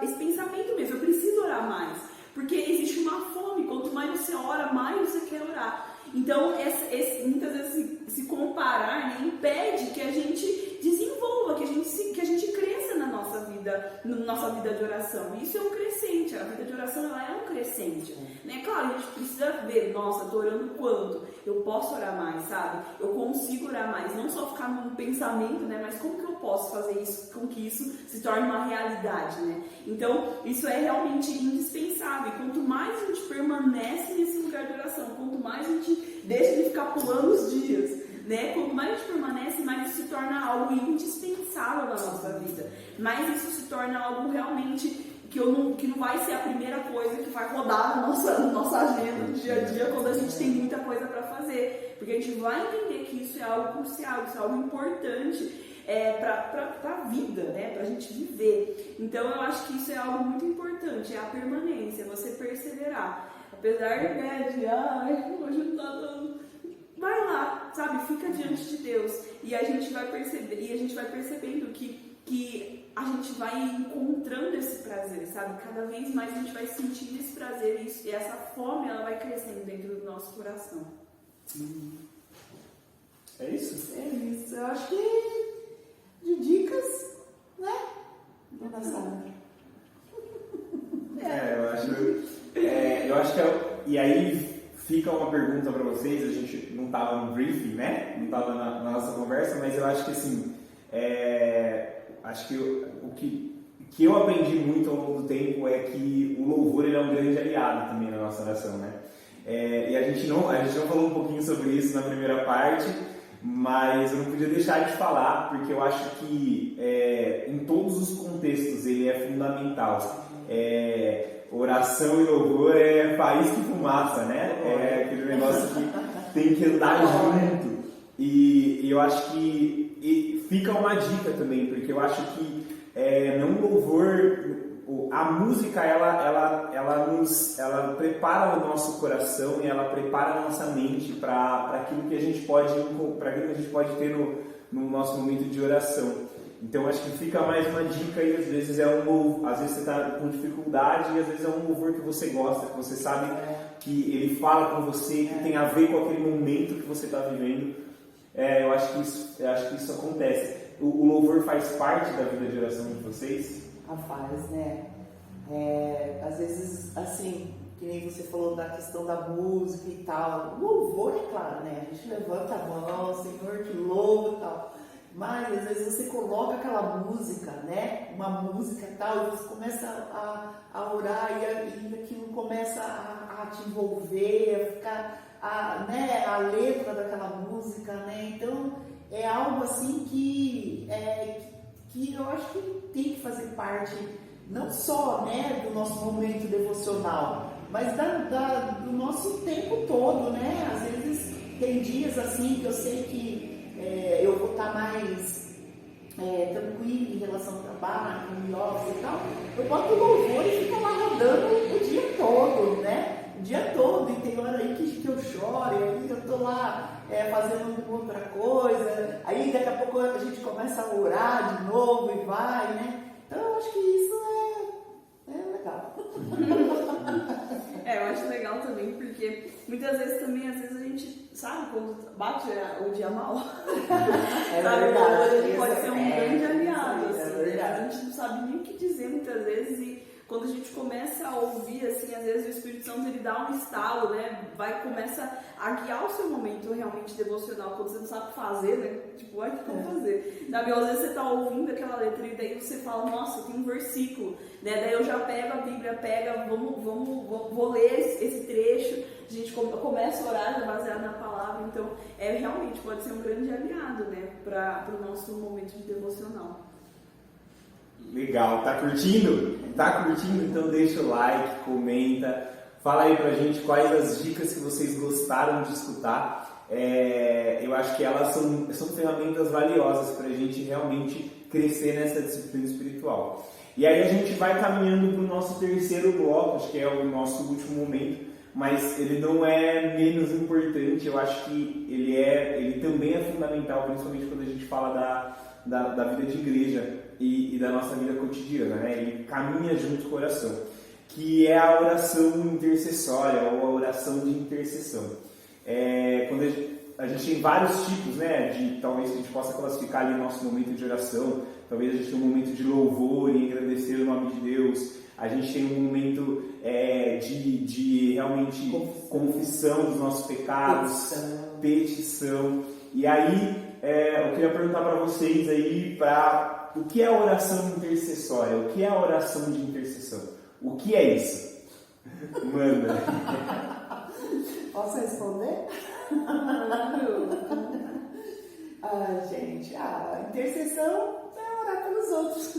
esse pensamento mesmo, eu preciso orar mais, porque existe uma fome, quanto mais você ora, mais você quer orar. Então, muitas vezes se comparar, né, impede que a gente desenvolva, que a gente cresça na nossa vida de oração. Isso é um crescente, a vida de oração ela é um crescente, né? Claro, a gente precisa ver, nossa, tô orando quanto? Eu posso orar mais, sabe? Eu consigo orar mais, não só ficar num pensamento, né? Mas como que eu posso fazer isso, com que isso se torne uma realidade, né? Então, isso é realmente indispensável. Quanto mais a gente permanece nesse lugar de oração, quanto mais a gente deixa de ficar pulando os dias, dias, né? Quanto mais a gente permanece, mais isso se torna algo indispensável na nossa vida. Mais isso se torna algo realmente que não vai ser a primeira coisa que vai rodar na nossa agenda do dia a dia quando a gente tem muita coisa para fazer. Porque a gente vai entender que isso é algo crucial, isso é algo importante para a vida, né? Para a gente viver. Então eu acho que isso é algo muito importante, é a permanência, você perseverar. Apesar, né, de hoje não tá dando. Vai lá, sabe? Fica diante de Deus. E a gente vai perceber, e a gente vai percebendo que a gente vai encontrando esse prazer, sabe? Cada vez mais a gente vai sentindo esse prazer e essa fome ela vai crescendo dentro do nosso coração. É isso? É isso. Eu acho que de dicas, né? Dona Sara. Eu acho que e aí fica uma pergunta para vocês. A gente não estava no briefing, né? Não estava na nossa conversa, mas eu acho que assim, acho que o que eu aprendi muito ao longo do tempo é que o louvor ele é um grande aliado também na nossa oração, né? E a gente não falou um pouquinho sobre isso na primeira parte, mas eu não podia deixar de falar, porque eu acho que em todos os contextos ele é fundamental. Oração e louvor é faísca e fumaça, né? É aquele negócio que tem que andar junto. E eu acho que fica uma dica também, porque eu acho que não louvor, a música ela prepara o nosso coração e ela prepara a nossa mente para aquilo que a gente pode ter no nosso momento de oração. Então acho que fica mais uma dica e às vezes às vezes você está com dificuldade e às vezes é um louvor que você gosta, que você sabe que ele fala com você, que tem a ver com aquele momento que você está vivendo. Eu acho que isso acontece. O louvor faz parte da vida de oração de vocês? Faz, né? Às vezes, assim, que nem você falou da questão da música e tal. O louvor, é claro, né? A gente levanta a mão, Senhor, te louvo e tal. Mas às vezes você coloca aquela música, né? Uma música e tal, e você começa a orar e aquilo começa a te envolver, a ficar, né? A letra daquela música, né? Então é algo assim que eu acho que tem que fazer parte não só, né, do nosso momento devocional, mas do nosso tempo todo, né? Às vezes tem dias assim que eu sei que eu vou estar mais tranquilo em relação ao trabalho, home office e tal. Eu boto o louvor e fico lá rodando o dia todo, né? O dia todo, e tem hora aí que eu choro, e aí eu tô lá fazendo outra coisa, aí daqui a pouco a gente começa a orar de novo e vai, né? Então eu acho que isso é legal. Eu acho legal também, porque muitas vezes também, às vezes a gente sabe quando bate o dia mal. Verdade. Ele pode ser um grande aliado, assim, é verdade. A gente não sabe nem o que dizer muitas vezes e quando a gente começa a ouvir, assim, às vezes o Espírito Santo ele dá um estalo, né? Começa a guiar o seu momento realmente devocional, quando você não sabe fazer, né? Tipo, o que eu vou fazer? Sabe? Às vezes você tá ouvindo aquela letra e daí você fala, nossa, tem um versículo, né? Daí eu já pego a Bíblia, vou ler esse trecho, a gente começa a orar já baseado na palavra, então realmente pode ser um grande aliado, né? Para o nosso momento de devocional. Legal, tá curtindo? Tá curtindo? Então deixa o like, comenta, fala aí pra gente quais as dicas que vocês gostaram de escutar. Eu acho que elas são ferramentas valiosas pra gente realmente crescer nessa disciplina espiritual. E aí a gente vai caminhando pro nosso terceiro bloco, acho que é o nosso último momento, mas ele não é menos importante. Eu acho que ele também é fundamental, principalmente quando a gente fala da vida de igreja e da nossa vida cotidiana, né? Ele caminha junto com a oração, que é a oração intercessória ou a oração de intercessão. Quando a gente tem vários tipos, né? Talvez a gente possa classificar ali o nosso momento de oração. Talvez a gente tenha um momento de louvor e engrandecer o nome de Deus. A gente tem um momento de realmente confissão dos nossos pecados, petição. E aí eu queria perguntar para vocês aí o que é a oração intercessória? O que é a oração de intercessão? O que é isso? Manda. Posso responder? a intercessão é orar pelos outros.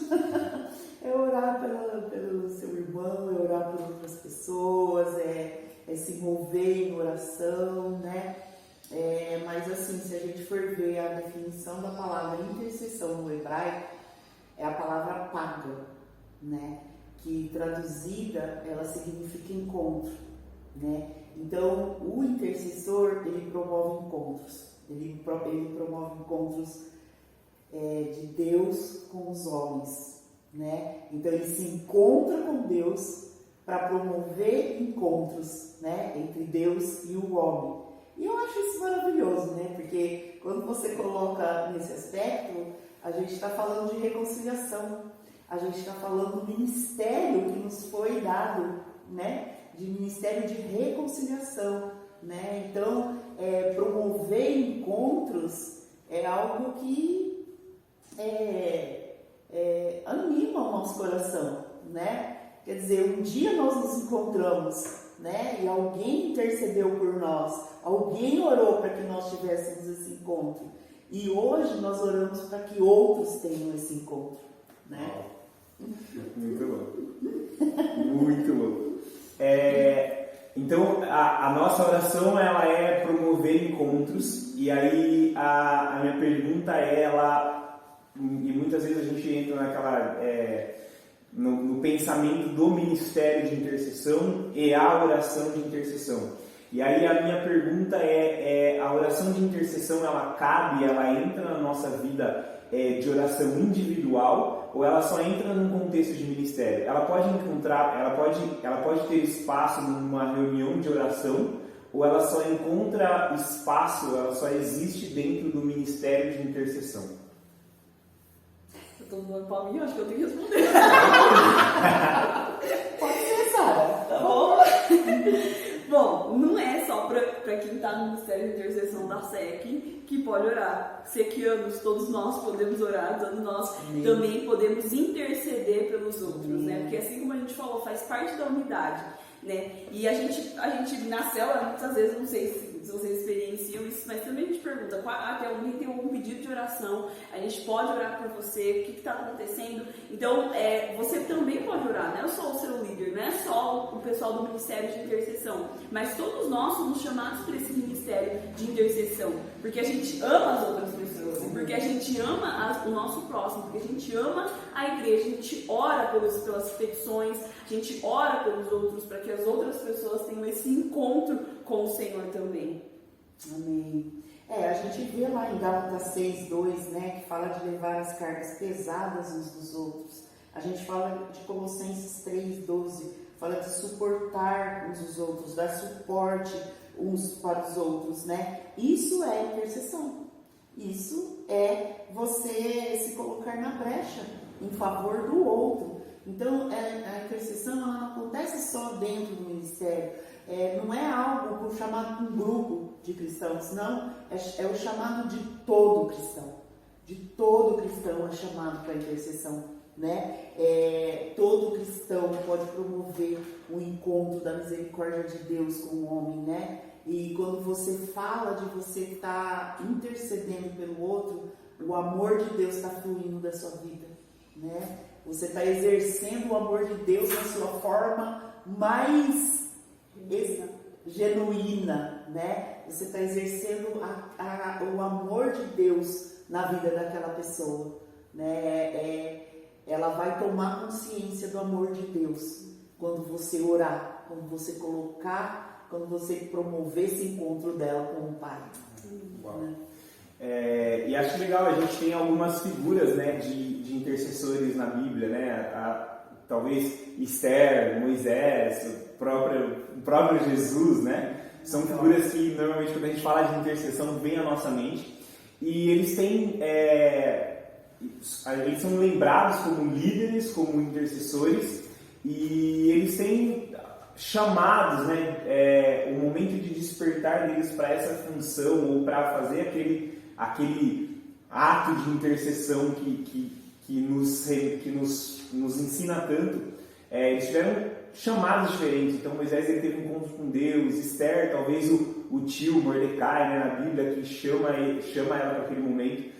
É orar pelo seu irmão, é orar por outras pessoas, é se mover em oração, né? Mas assim, se a gente for ver a definição da palavra intercessão no hebraico, é a palavra paga, né? Que traduzida, ela significa encontro, né? Então, o intercessor, ele promove encontros, ele promove encontros de Deus com os homens, né? Então, ele se encontra com Deus para promover encontros, né? Entre Deus e o homem. E eu acho isso maravilhoso, né? Porque quando você coloca nesse aspecto, a gente está falando de reconciliação, a gente está falando do ministério que nos foi dado, né? De ministério de reconciliação, né? Então, promover encontros é algo que anima o nosso coração, né? Quer dizer, um dia nós nos encontramos, né? E alguém intercedeu por nós, alguém orou para que nós tivéssemos esse encontro. E hoje nós oramos para que outros tenham esse encontro, né? Muito bom. Muito bom. Então, a nossa oração, ela é promover encontros. E aí, a minha pergunta e muitas vezes a gente entra naquela... No pensamento do ministério de intercessão e a oração de intercessão. E aí a minha pergunta a oração de intercessão, ela cabe, ela entra na nossa vida de oração individual, ou ela só entra num contexto de ministério? Ela pode ter espaço numa reunião de oração, ou ela só encontra espaço, ela só existe dentro do ministério de intercessão? Eu tô dando pra mim, eu acho que eu tenho que responder. Pode ser, Sara. Tá bom? Bom, não é só para quem está no Ministério de Intercessão da SEC que pode orar. Sequianos, todos nós podemos orar, todos nós também podemos interceder pelos outros, né? Porque assim como a gente falou, faz parte da unidade, né? E a gente na célula, muitas vezes, não sei se vocês experienciam isso, mas também a gente pergunta, alguém tem algum pedido de oração, a gente pode orar por você, o que está acontecendo? Então, você também pode orar, não é só o seu líder, não é só o pessoal do Ministério de Intercessão, mas todos nós somos chamados para esse Ministério de Intercessão, porque a gente ama as outras pessoas, porque a gente ama o nosso próximo, porque a gente ama a igreja, a gente ora pelas petições, a gente ora pelos outros, para que as outras pessoas tenham esse encontro com o Senhor também. Amém. A gente vê lá em Gálatas 6:2, né, que fala de levar as cargas pesadas uns dos outros. A gente fala de Colossenses 3:12, fala de suportar uns os outros, dar suporte uns para os outros, né? Isso é intercessão. Isso é você se colocar na brecha em favor do outro. Então, a intercessão ela não acontece só dentro do ministério. Não é algo chamado de um grupo de cristãos, não. É o chamado de todo cristão. De todo cristão é chamado para a intercessão, né? Todo cristão pode promover o encontro da misericórdia de Deus com o homem, né? E quando você fala de você estar intercedendo pelo outro, o amor de Deus está fluindo da sua vida, né? Você está exercendo o amor de Deus na sua forma mais genuína, né? Você está exercendo o amor de Deus na vida daquela pessoa, né? Ela vai tomar consciência do amor de Deus quando você orar, quando você colocar, quando você promover esse encontro dela com o Pai. Uau. Né? E acho legal, a gente tem algumas figuras, né, de intercessores na Bíblia, né? Talvez Esther, Moisés, o próprio Jesus, né? São figuras que normalmente quando a gente fala de intercessão vem à nossa mente. E eles têm, eles são lembrados como líderes, como intercessores, e eles têm chamados, né? O momento de despertar deles para essa função ou para fazer aquele ato de intercessão que nos ensina tanto. Eles tiveram chamados diferentes. Então Moisés ele teve um encontro com Deus, Esther, talvez o tio Mordecai, né, na Bíblia, que chama ela para aquele momento.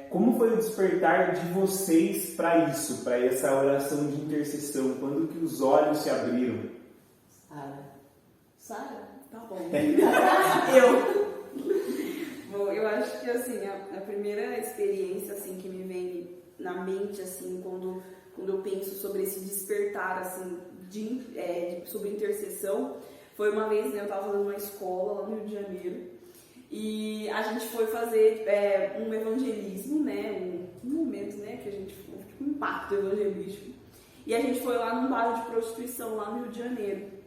Como foi o despertar de vocês para isso, para essa oração de intercessão? Quando que os olhos se abriram? Sara? Tá bom. Bom, eu acho que assim, a primeira experiência assim que me vem na mente assim, quando eu penso sobre esse despertar assim, sobre intercessão, foi uma vez, né, eu estava fazendo uma escola lá no Rio de Janeiro e a gente foi fazer um evangelismo, né, um momento, né, que a gente um impacto evangelístico, e a gente foi lá num bairro de prostituição lá no Rio de Janeiro.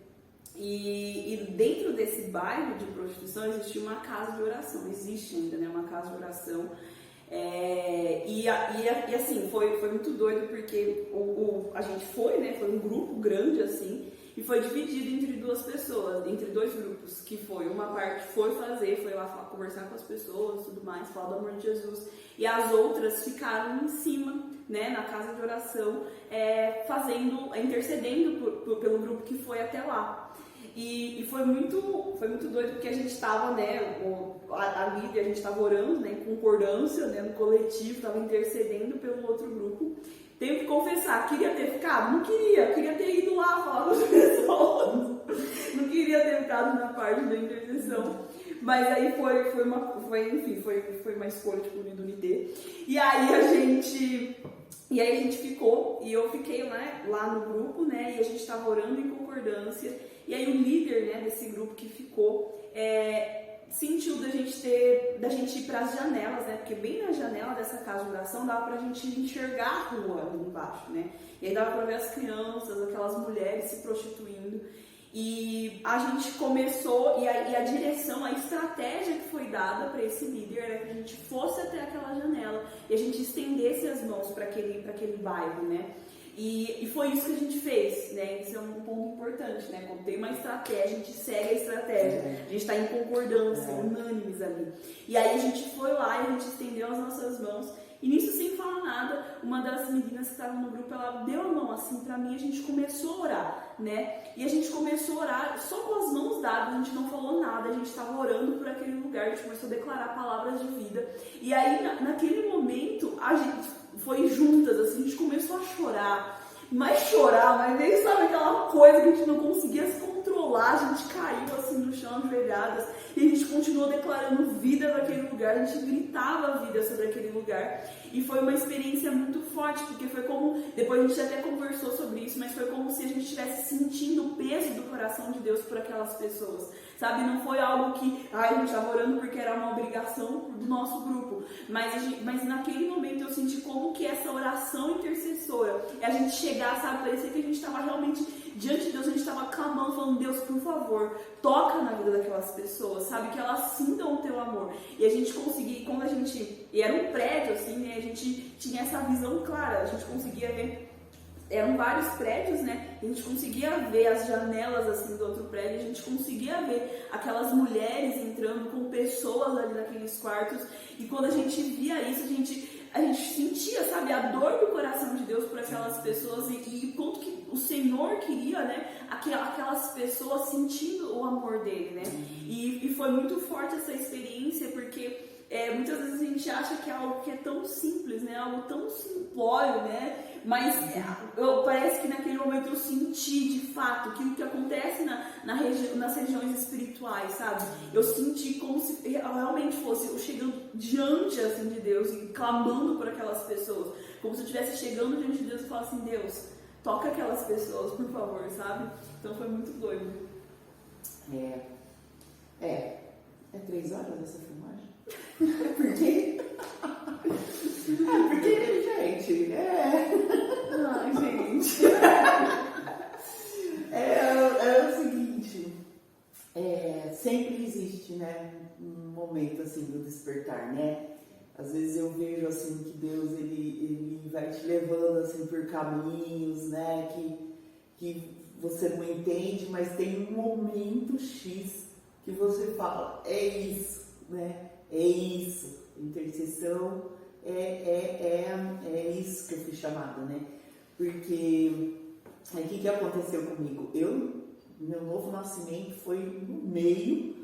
E dentro desse bairro de prostituição existia uma casa de oração, existe ainda, né, uma casa de oração. E assim, foi muito doido porque a gente foi, né, foi um grupo grande assim, e foi dividido entre duas pessoas, entre dois grupos, que foi, uma parte foi lá conversar com as pessoas, tudo mais, falar do amor de Jesus, e as outras ficaram em cima, né, na casa de oração, intercedendo pelo grupo que foi até lá. E foi muito doido porque a gente estava, né, a líder, a gente estava orando, né, em concordância, né, no coletivo, estava intercedendo pelo outro grupo. Tenho que confessar, queria ter ficado? Não queria ter ido lá falar com as pessoas, não queria ter ficado na parte da intercessão. Mas aí foi uma escolha tipo unidunité. E aí a gente ficou, e eu fiquei, né, lá no grupo, né, e a gente estava orando em concordância. E aí o líder, né, desse grupo que ficou sentiu da gente ir para as janelas, né, porque bem na janela dessa casa de oração dava pra gente enxergar a rua ali embaixo, né, e aí dava pra ver as crianças, aquelas mulheres se prostituindo. E a gente começou, e a direção, a estratégia que foi dada para esse líder era que a gente fosse até aquela janela e a gente estendesse as mãos para aquele bairro, né? E foi isso que a gente fez, né? Isso é um ponto importante, né? Quando tem uma estratégia, a gente segue a estratégia. A gente está em concordância, unânimes ali. E aí a gente foi lá e a gente estendeu as nossas mãos. E nisso, sem falar nada, uma das meninas que estavam no grupo, ela deu a mão assim pra mim e a gente começou a orar, né? E a gente começou a orar só com as mãos dadas, a gente não falou nada, a gente estava orando por aquele lugar, a gente começou a declarar palavras de vida. E aí, naquele momento, a gente foi juntas, assim, a gente começou a chorar, mas nem sabe aquela coisa que a gente não conseguia se controlar, a gente caiu assim no chão, ajoelhadas, e a gente continuou declarando vida naquele lugar, a gente gritava vida sobre aquele lugar, e foi uma experiência muito forte, porque foi como, depois a gente até conversou sobre isso, mas foi como se a gente estivesse sentindo o peso do coração de Deus por aquelas pessoas, sabe? Não foi algo que a gente estava orando porque era uma obrigação do nosso grupo, mas naquele momento eu senti como que essa oração intercessora, a gente chegar, sabe, parecia que a gente estava realmente diante de Deus, a gente estava clamando, falando, Deus, por favor, toca na vida daquelas pessoas, sabe, que elas sintam o teu amor. E a gente conseguia, quando e era um prédio assim, né, a gente tinha essa visão clara, a gente conseguia ver, eram vários prédios, né, a gente conseguia ver as janelas assim do outro prédio, a gente conseguia ver aquelas mulheres entrando com pessoas ali naqueles quartos, e quando a gente via isso, a gente sentia, sabe, a dor do coração de Deus por aquelas pessoas e o quanto que o Senhor queria, né, aquelas pessoas sentindo o amor dele, né, e foi muito forte essa experiência, porque muitas vezes a gente acha que é algo que é tão simples, né, algo tão simplório, né, mas parece que naquele momento eu senti de fato que o que acontece nas regiões espirituais, sabe, eu senti como se realmente fosse eu chegando diante assim, de Deus e clamando por aquelas pessoas, como se eu estivesse chegando diante de Deus e falasse assim, Deus, toca aquelas pessoas, por favor, sabe? Então foi muito doido. É 3 horas essa filmagem? Por quê? Porque, gente, Ai, gente. É o seguinte, sempre existe, né, um momento assim do despertar, né? Às vezes eu vejo assim que Deus ele vai te levando assim por caminhos, né, que você não entende, mas tem um momento X que você fala, é isso, né? É isso. Intercessão é isso que eu fui chamada, né? Porque o que aconteceu comigo? Meu novo nascimento foi no meio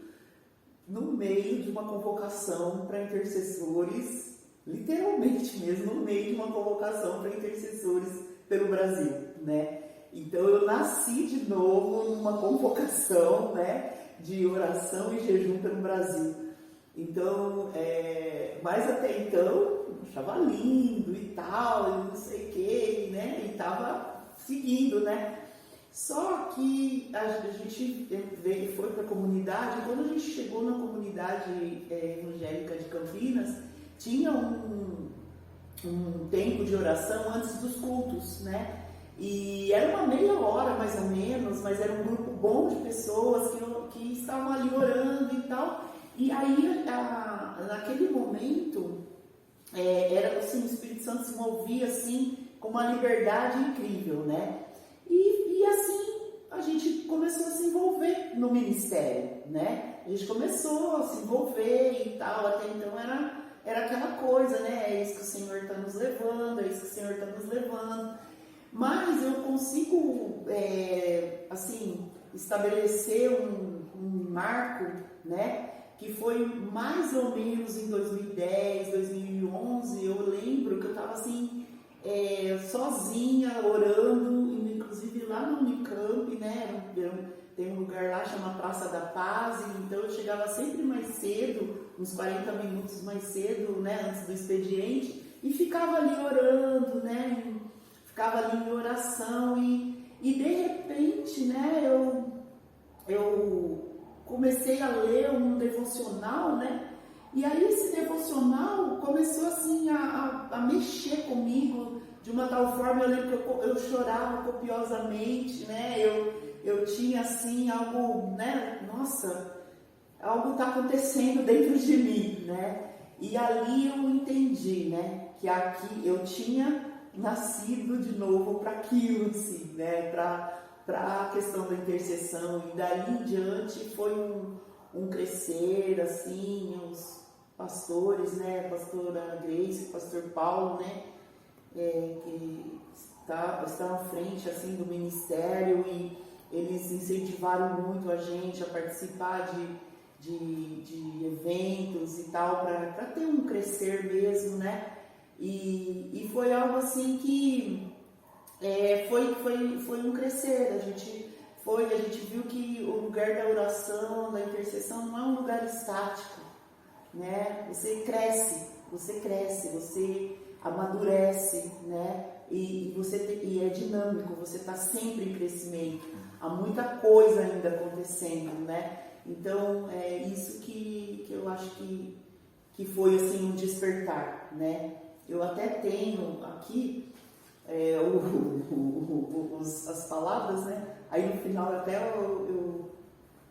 de uma convocação para intercessores literalmente mesmo, no meio de uma convocação para intercessores pelo Brasil, né? Então eu nasci de novo numa convocação, né, de oração e jejum pelo Brasil. Então, mas até então, eu achava lindo e tal, e não sei o que, né, e estava seguindo, né? Só que a gente foi para a comunidade, quando a gente chegou na comunidade evangélica de Campinas, tinha um tempo de oração antes dos cultos, né? E era uma meia hora mais ou menos, mas era um grupo bom de pessoas que estavam ali orando e tal. E aí, naquele momento, era assim, o Espírito Santo se movia assim, com uma liberdade incrível, né? E assim, a gente começou a se envolver no ministério, né? A gente começou a se envolver e tal, até então era aquela coisa, né? É isso que o Senhor está nos levando, é isso que o Senhor está nos levando. Mas eu consigo, assim, estabelecer um marco, né? Que foi mais ou menos em 2010, 2011, eu lembro que eu estava assim, sozinha, orando, inclusive lá no Unicamp, né? Tem um lugar lá chamado Praça da Paz, então eu chegava sempre mais cedo, uns 40 minutos mais cedo, né? Antes do expediente, e ficava ali orando, né? Ficava ali em oração e de repente, né? Eu comecei a ler um devocional, né? E aí esse devocional começou assim a mexer comigo de uma tal forma, eu lembro que eu chorava copiosamente, né? Eu tinha assim algo, né? Nossa, algo está acontecendo dentro de mim, né? E ali eu entendi, né? Que aqui eu tinha nascido de novo para aquilo, assim, né? Para a questão da intercessão, e dali em diante foi um crescer, assim, os pastores, né, a pastora Grace, o pastor Paulo, né, que está à frente, assim, do ministério, e eles incentivaram muito a gente a participar de eventos e tal, para ter um crescer mesmo, né, e foi algo assim que foi um crescer. A gente viu que o lugar da oração, da intercessão não é um lugar estático, né? Você cresce, você amadurece, né? E é dinâmico, você está sempre em crescimento. Há muita coisa ainda acontecendo, né? Então é isso que eu acho que foi assim um despertar, né? Eu até tenho aqui as palavras, né? Aí no final até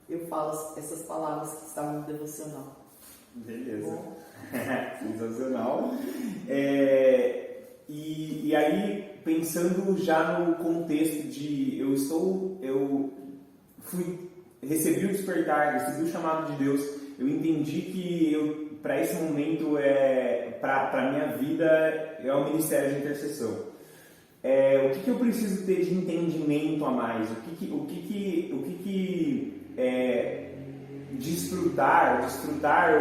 eu falo essas palavras que estavam no devocional. Beleza. Sensacional. E aí, pensando já no contexto de recebi o despertar, recebi o chamado de Deus, eu entendi que para esse momento, para a minha vida, é o ministério de intercessão. O que eu preciso ter de entendimento a mais? O que desfrutar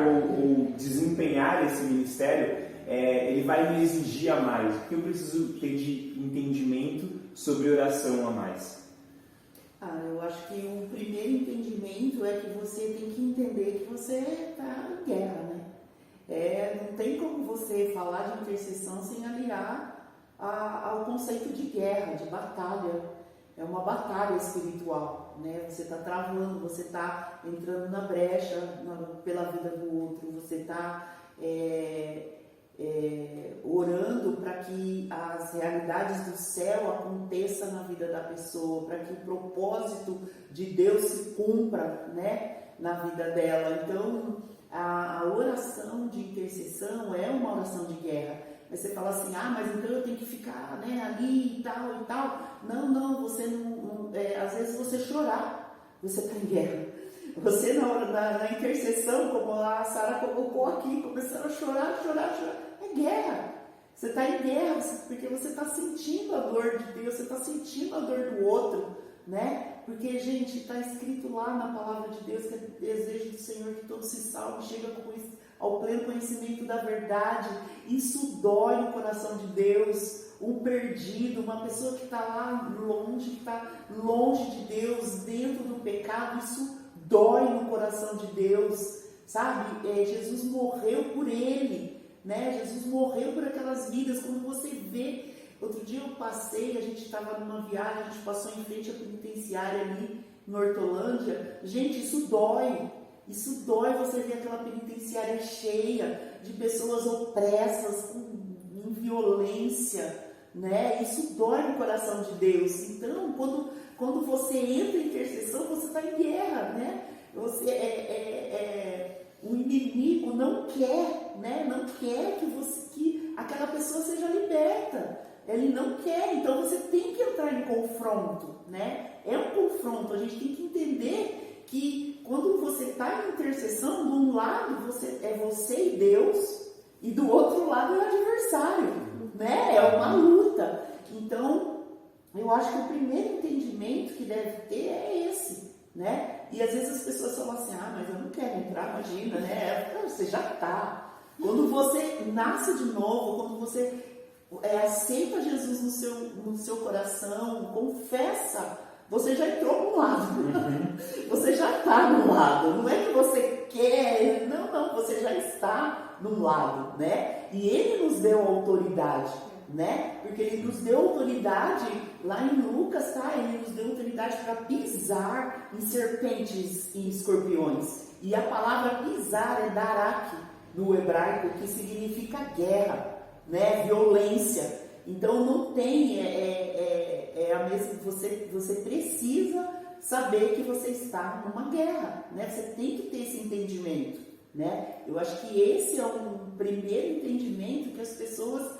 ou desempenhar esse ministério, ele vai me exigir a mais? O que eu preciso ter de entendimento sobre oração a mais? Eu acho que o primeiro entendimento é que você tem que entender que você está em guerra, né? Não tem como você falar de intercessão sem aliar ao conceito de guerra, de batalha. É uma batalha espiritual, né? Você está travando, você está entrando na brecha pela vida do outro, você está orando para que as realidades do céu aconteçam na vida da pessoa, para que o propósito de Deus se cumpra, né, na vida dela. Então, a oração de intercessão é uma oração de guerra. Mas você fala assim, mas então eu tenho que ficar, né, ali e tal e tal. Não, você não às vezes você chorar, você está em guerra. Você na intercessão, como a Sara colocou aqui, começando a chorar, é guerra. Você está em guerra, porque você está sentindo a dor de Deus, você está sentindo a dor do outro, né? Porque, gente, está escrito lá na palavra de Deus que é desejo do Senhor que todos se salvem, chega com ao pleno conhecimento da verdade. Isso dói no coração de Deus. Um perdido, uma pessoa que está lá longe, que está longe de Deus, dentro do pecado, isso dói no coração de Deus, sabe? Jesus morreu por ele, né? Jesus morreu por aquelas vidas. Quando você vê, outro dia eu passei, a gente estava numa viagem, a gente passou em frente à penitenciária ali em Hortolândia. Gente, isso dói você ver aquela penitenciária cheia de pessoas opressas, em violência, né? Isso dói no coração de Deus. Então, quando você entra em intercessão, você está em guerra, né? O inimigo não quer, né? Não quer que aquela pessoa seja liberta. Ele não quer. Então, você tem que entrar em confronto, né? É um confronto. A gente tem que entender que quando você está em intercessão, de um lado você e Deus, e do outro lado é o adversário, né? É uma luta. Então, eu acho que o primeiro entendimento que deve ter é esse, né? E às vezes as pessoas falam assim, mas eu não quero entrar, imagina, né? Você já está. Quando você nasce de novo, quando você aceita Jesus no seu coração, confessa, você já entrou para um lado. Você já está no lado. Não é que você quer, não, você já está no lado, né? E Ele nos deu autoridade, né? Porque Ele nos deu autoridade, lá em Lucas, tá? Ele nos deu autoridade para pisar em serpentes e escorpiões. E a palavra pisar é darak, no hebraico, que significa guerra, né? Violência. Então não tem, a mesma, você precisa saber que você está numa guerra, né? Você tem que ter esse entendimento, né? Eu acho que esse é um primeiro entendimento que as pessoas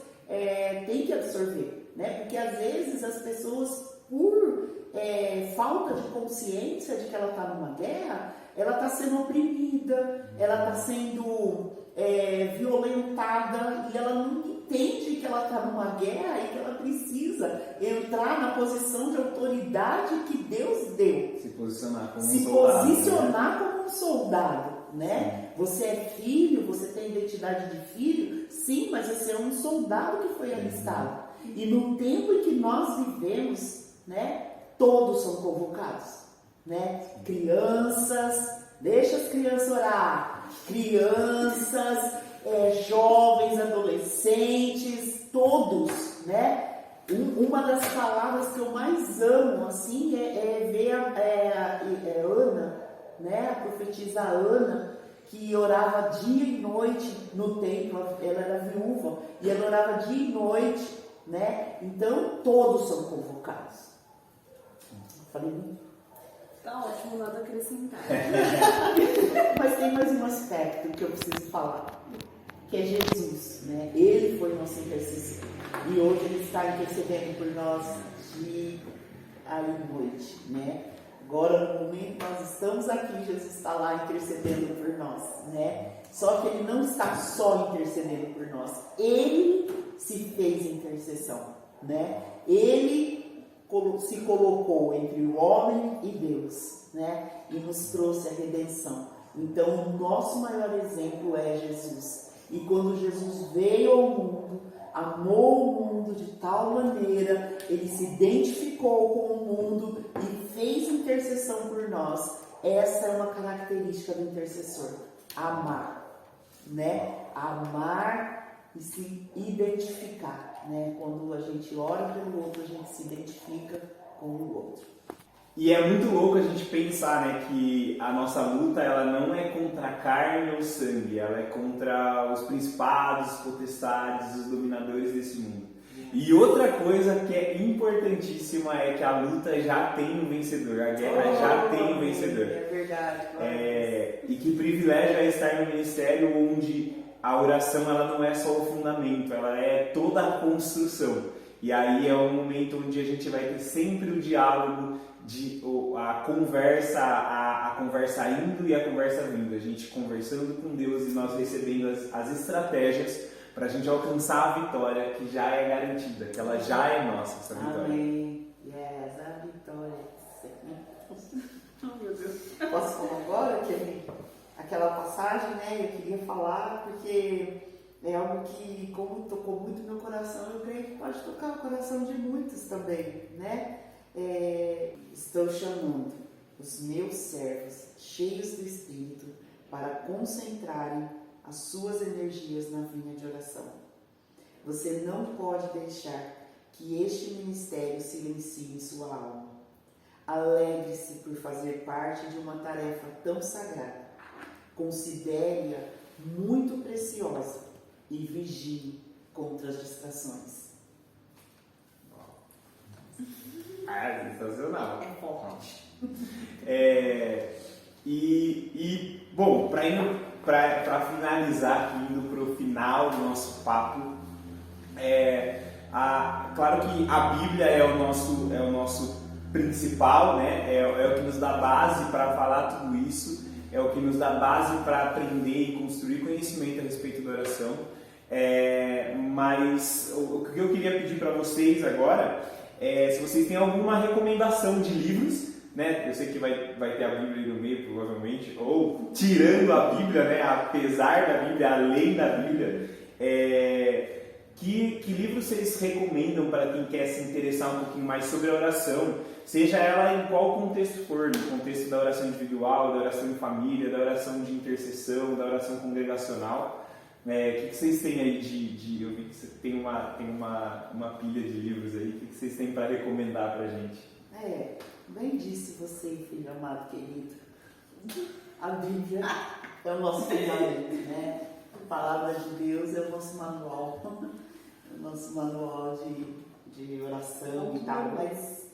têm que absorver, né? Porque às vezes as pessoas, por falta de consciência de que ela está numa guerra, ela está sendo oprimida, ela está sendo violentada, e ela não entende que ela está numa guerra e que ela precisa entrar na posição de autoridade que Deus deu. Se posicionar como um soldado, né? Você é filho, você tem identidade de filho, sim, mas você é um soldado que foi alistado. E no tempo em que nós vivemos, né, todos são convocados, né? Crianças, deixa as crianças orar, crianças, jovens, adolescentes, todos, né? Uma das palavras que eu mais amo, assim, é ver a Ana, né? A profetisa Ana, que orava dia e noite no templo. Ela era viúva e ela orava dia e noite, né? Então todos são convocados. Falei muito. Tá ótimo, nada a acrescentar. Mas tem mais um aspecto que eu preciso falar, que é Jesus, né? Ele foi nosso intercessor e hoje Ele está intercedendo por nós dia e noite, né? Agora, no momento que nós estamos aqui, Jesus está lá intercedendo por nós, né? Só que Ele não está só intercedendo por nós, Ele se fez intercessão, né? Ele se colocou entre o homem e Deus, né? E nos trouxe a redenção. Então, o nosso maior exemplo é Jesus. E quando Jesus veio ao mundo, amou o mundo de tal maneira, Ele se identificou com o mundo e fez intercessão por nós. Essa é uma característica do intercessor: amar, né? Amar e se identificar, né? Quando a gente ora pelo outro, a gente se identifica com o outro. E é muito louco a gente pensar, né, que a nossa luta ela não é contra a carne ou sangue, ela é contra os principados, os potestades, os dominadores desse mundo. E outra coisa que é importantíssima é que a luta já tem um vencedor, a guerra já tem um vencedor. É verdade. E que privilégio é estar no ministério onde a oração ela não é só o fundamento, ela é toda a construção. E aí é o momento onde a gente vai ter sempre o diálogo, a conversa indo e a conversa vindo, a gente conversando com Deus e nós recebendo as estratégias para a gente alcançar a vitória que já é garantida, que ela já é nossa, essa vitória. Amém. Yes, a vitória. Oh, meu Deus. Posso falar agora que a aquela passagem, né? Eu queria falar porque é algo que, como tocou muito meu coração, eu creio que pode tocar o coração de muitos também, né? Estou chamando os meus servos cheios do Espírito para concentrarem as suas energias na vinha de oração. Você não pode deixar que este ministério silencie sua alma. Alegre-se por fazer parte de uma tarefa tão sagrada. Considere-a muito preciosa e vigie contra as distrações. Sensacional. É forte. Bom, para finalizar, aqui, indo para o final do nosso papo, claro que a Bíblia é o nosso principal, né? É o que nos dá base para falar tudo isso, é o que nos dá base para aprender e construir conhecimento a respeito da oração. Mas o que eu queria pedir para vocês agora é se vocês têm alguma recomendação de livros, né? Eu sei que vai ter a Bíblia aí no meio, provavelmente, ou tirando a Bíblia, né? Apesar da Bíblia, além da Bíblia, que livros vocês recomendam para quem quer se interessar um pouquinho mais sobre a oração, seja ela em qual contexto for, no contexto da oração individual, da oração em família, da oração de intercessão, da oração congregacional? O que vocês têm aí eu vi que você tem uma pilha de livros aí, o que vocês têm para recomendar para a gente? Bem disse você, filho amado querido. A Bíblia é o nosso fundamento, né? A palavra de Deus é o nosso manual, de oração e tal, mas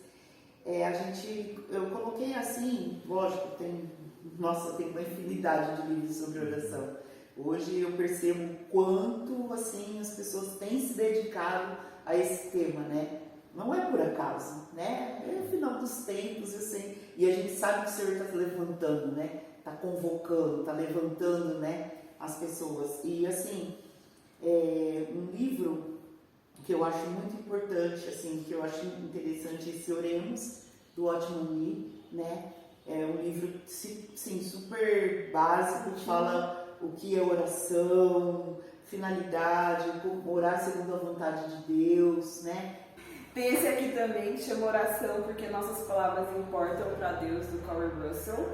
eu coloquei assim, lógico, tem uma infinidade de livros sobre oração. Hoje eu percebo quanto assim as pessoas têm se dedicado a esse tema, né? Não é por acaso, né? É o final dos tempos, assim, e a gente sabe que o Senhor está levantando, né? Está convocando, está levantando, né? As pessoas. E assim, um livro que eu acho muito importante, assim, que eu acho interessante, esse Oremos, do Watchman Nee, né? É um livro, sim, super básico, que fala o que é oração, finalidade, como orar segundo a vontade de Deus, né? Tem esse aqui também, que chama Oração Porque Nossas Palavras Importam para Deus, do Corey Russell,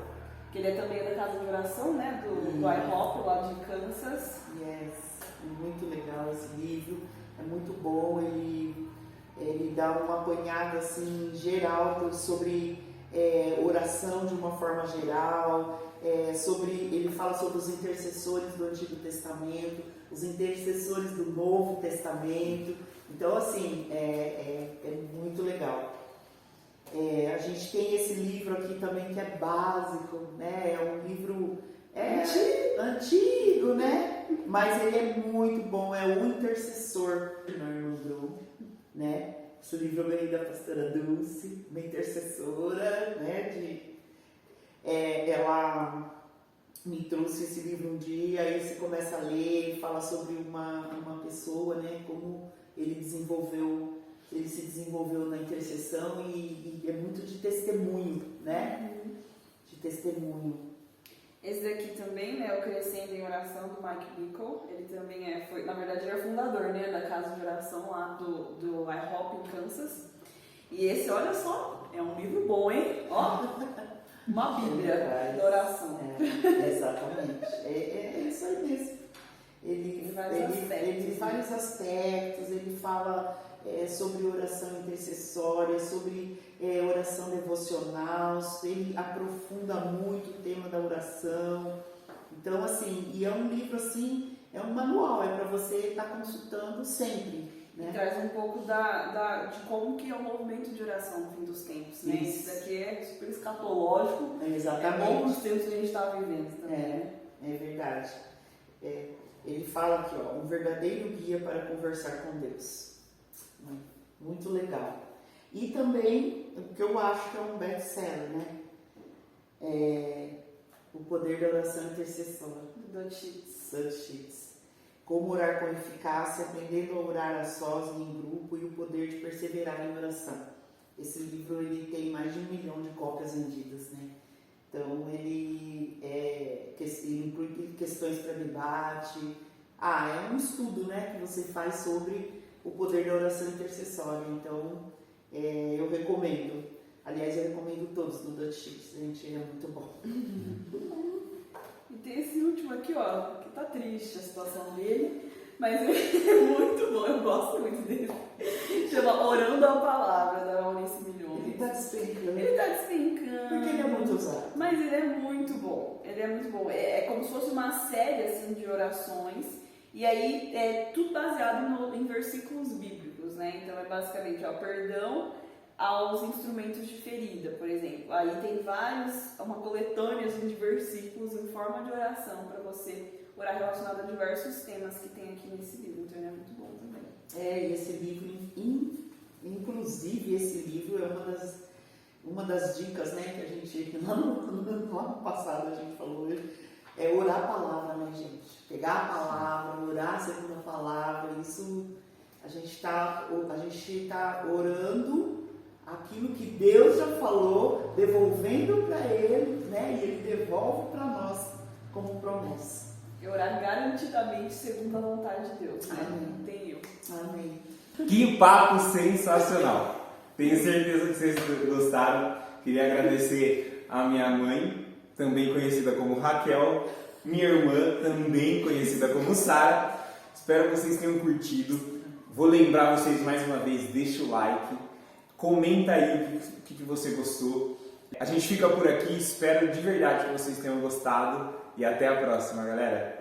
que ele é também da casa de oração, né, do IHOP, lá de Kansas. Yes, muito legal esse livro, é muito bom, ele dá uma apanhada assim, geral sobre oração de uma forma geral, ele fala sobre os intercessores do Antigo Testamento, os intercessores do Novo Testamento. Então, assim, é muito legal. A gente tem esse livro aqui também que é básico, né? É um livro antigo, né? Mas ele é muito bom, é O Intercessor, do Norman Group, né? Esse livro eu ganhei da pastora Dulce, uma intercessora, né? Ela me trouxe esse livro um dia, aí você começa a ler, fala sobre uma pessoa, né? Como ele se desenvolveu na intercessão e é muito de testemunho, né? De testemunho. Esse daqui também, né, o Crescendo em Oração, do Mike Bickle. Ele também na verdade, ele é fundador, né, da casa de oração lá do IHOP em Kansas. E esse, olha só, é um livro bom, hein? Ó, uma bíblia da oração. Exatamente. É isso aí mesmo. Ele vários aspectos, ele fala sobre oração intercessória, sobre oração devocional, ele aprofunda muito o tema da oração. Então, assim, e é um livro assim, é um manual, é para você estar consultando sempre. Né? E traz um pouco de como que é o movimento de oração no fim dos tempos, né? Isso daqui é super escatológico. Exatamente. É bom nos tempos que a gente está vivendo também. É verdade. Ele fala aqui, ó, um verdadeiro guia para conversar com Deus. Muito legal. E também, o que eu acho que é um best-seller, né? O Poder da Oração Intercessora. Dutch Sheets. Como orar com eficácia, aprendendo a orar a sós e em grupo e o poder de perseverar em oração. Esse livro ele tem mais de 1 milhão de cópias vendidas, né? Então ele inclui questões para debate. É um estudo, né, que você faz sobre o poder da oração intercessória. Então eu recomendo. Aliás, eu recomendo todos do Dutch Chips, gente, é muito bom. E tem esse último aqui, ó, que tá triste a situação dele, mas ele é muito bom, eu gosto muito dele. Chama Orando a Palavra, da Eunice Milhões. Ele tá despencando. Ele tá despencando. Porque ele é muito usado. Mas ele é muito bom, ele é muito bom. É como se fosse uma série, assim, de orações, e aí é tudo baseado em versículos bíblicos, né? Então é basicamente, ó, perdão aos instrumentos de ferida, por exemplo. Aí tem uma coletânea assim, de versículos em forma de oração para você orar relacionado a diversos temas que tem aqui nesse livro. Então ele é muito bom também. E esse livro, inclusive esse livro é uma das dicas, né, que a gente, lá no ano passado a gente falou, é orar a palavra, né, gente? Pegar a palavra, orar segundo a palavra, isso a gente tá orando aquilo que Deus já falou, devolvendo para Ele, né? E Ele devolve para nós como promessa. E orar garantidamente segundo a vontade de Deus, né? Amém. Não tem eu. Amém. Que papo sensacional! Tenho certeza que vocês gostaram. Queria agradecer a minha mãe, também conhecida como Raquel, minha irmã, também conhecida como Sara. Espero que vocês tenham curtido. Vou lembrar vocês mais uma vez, deixa o like, comenta aí o que você gostou. A gente fica por aqui, espero de verdade que vocês tenham gostado e até a próxima, galera!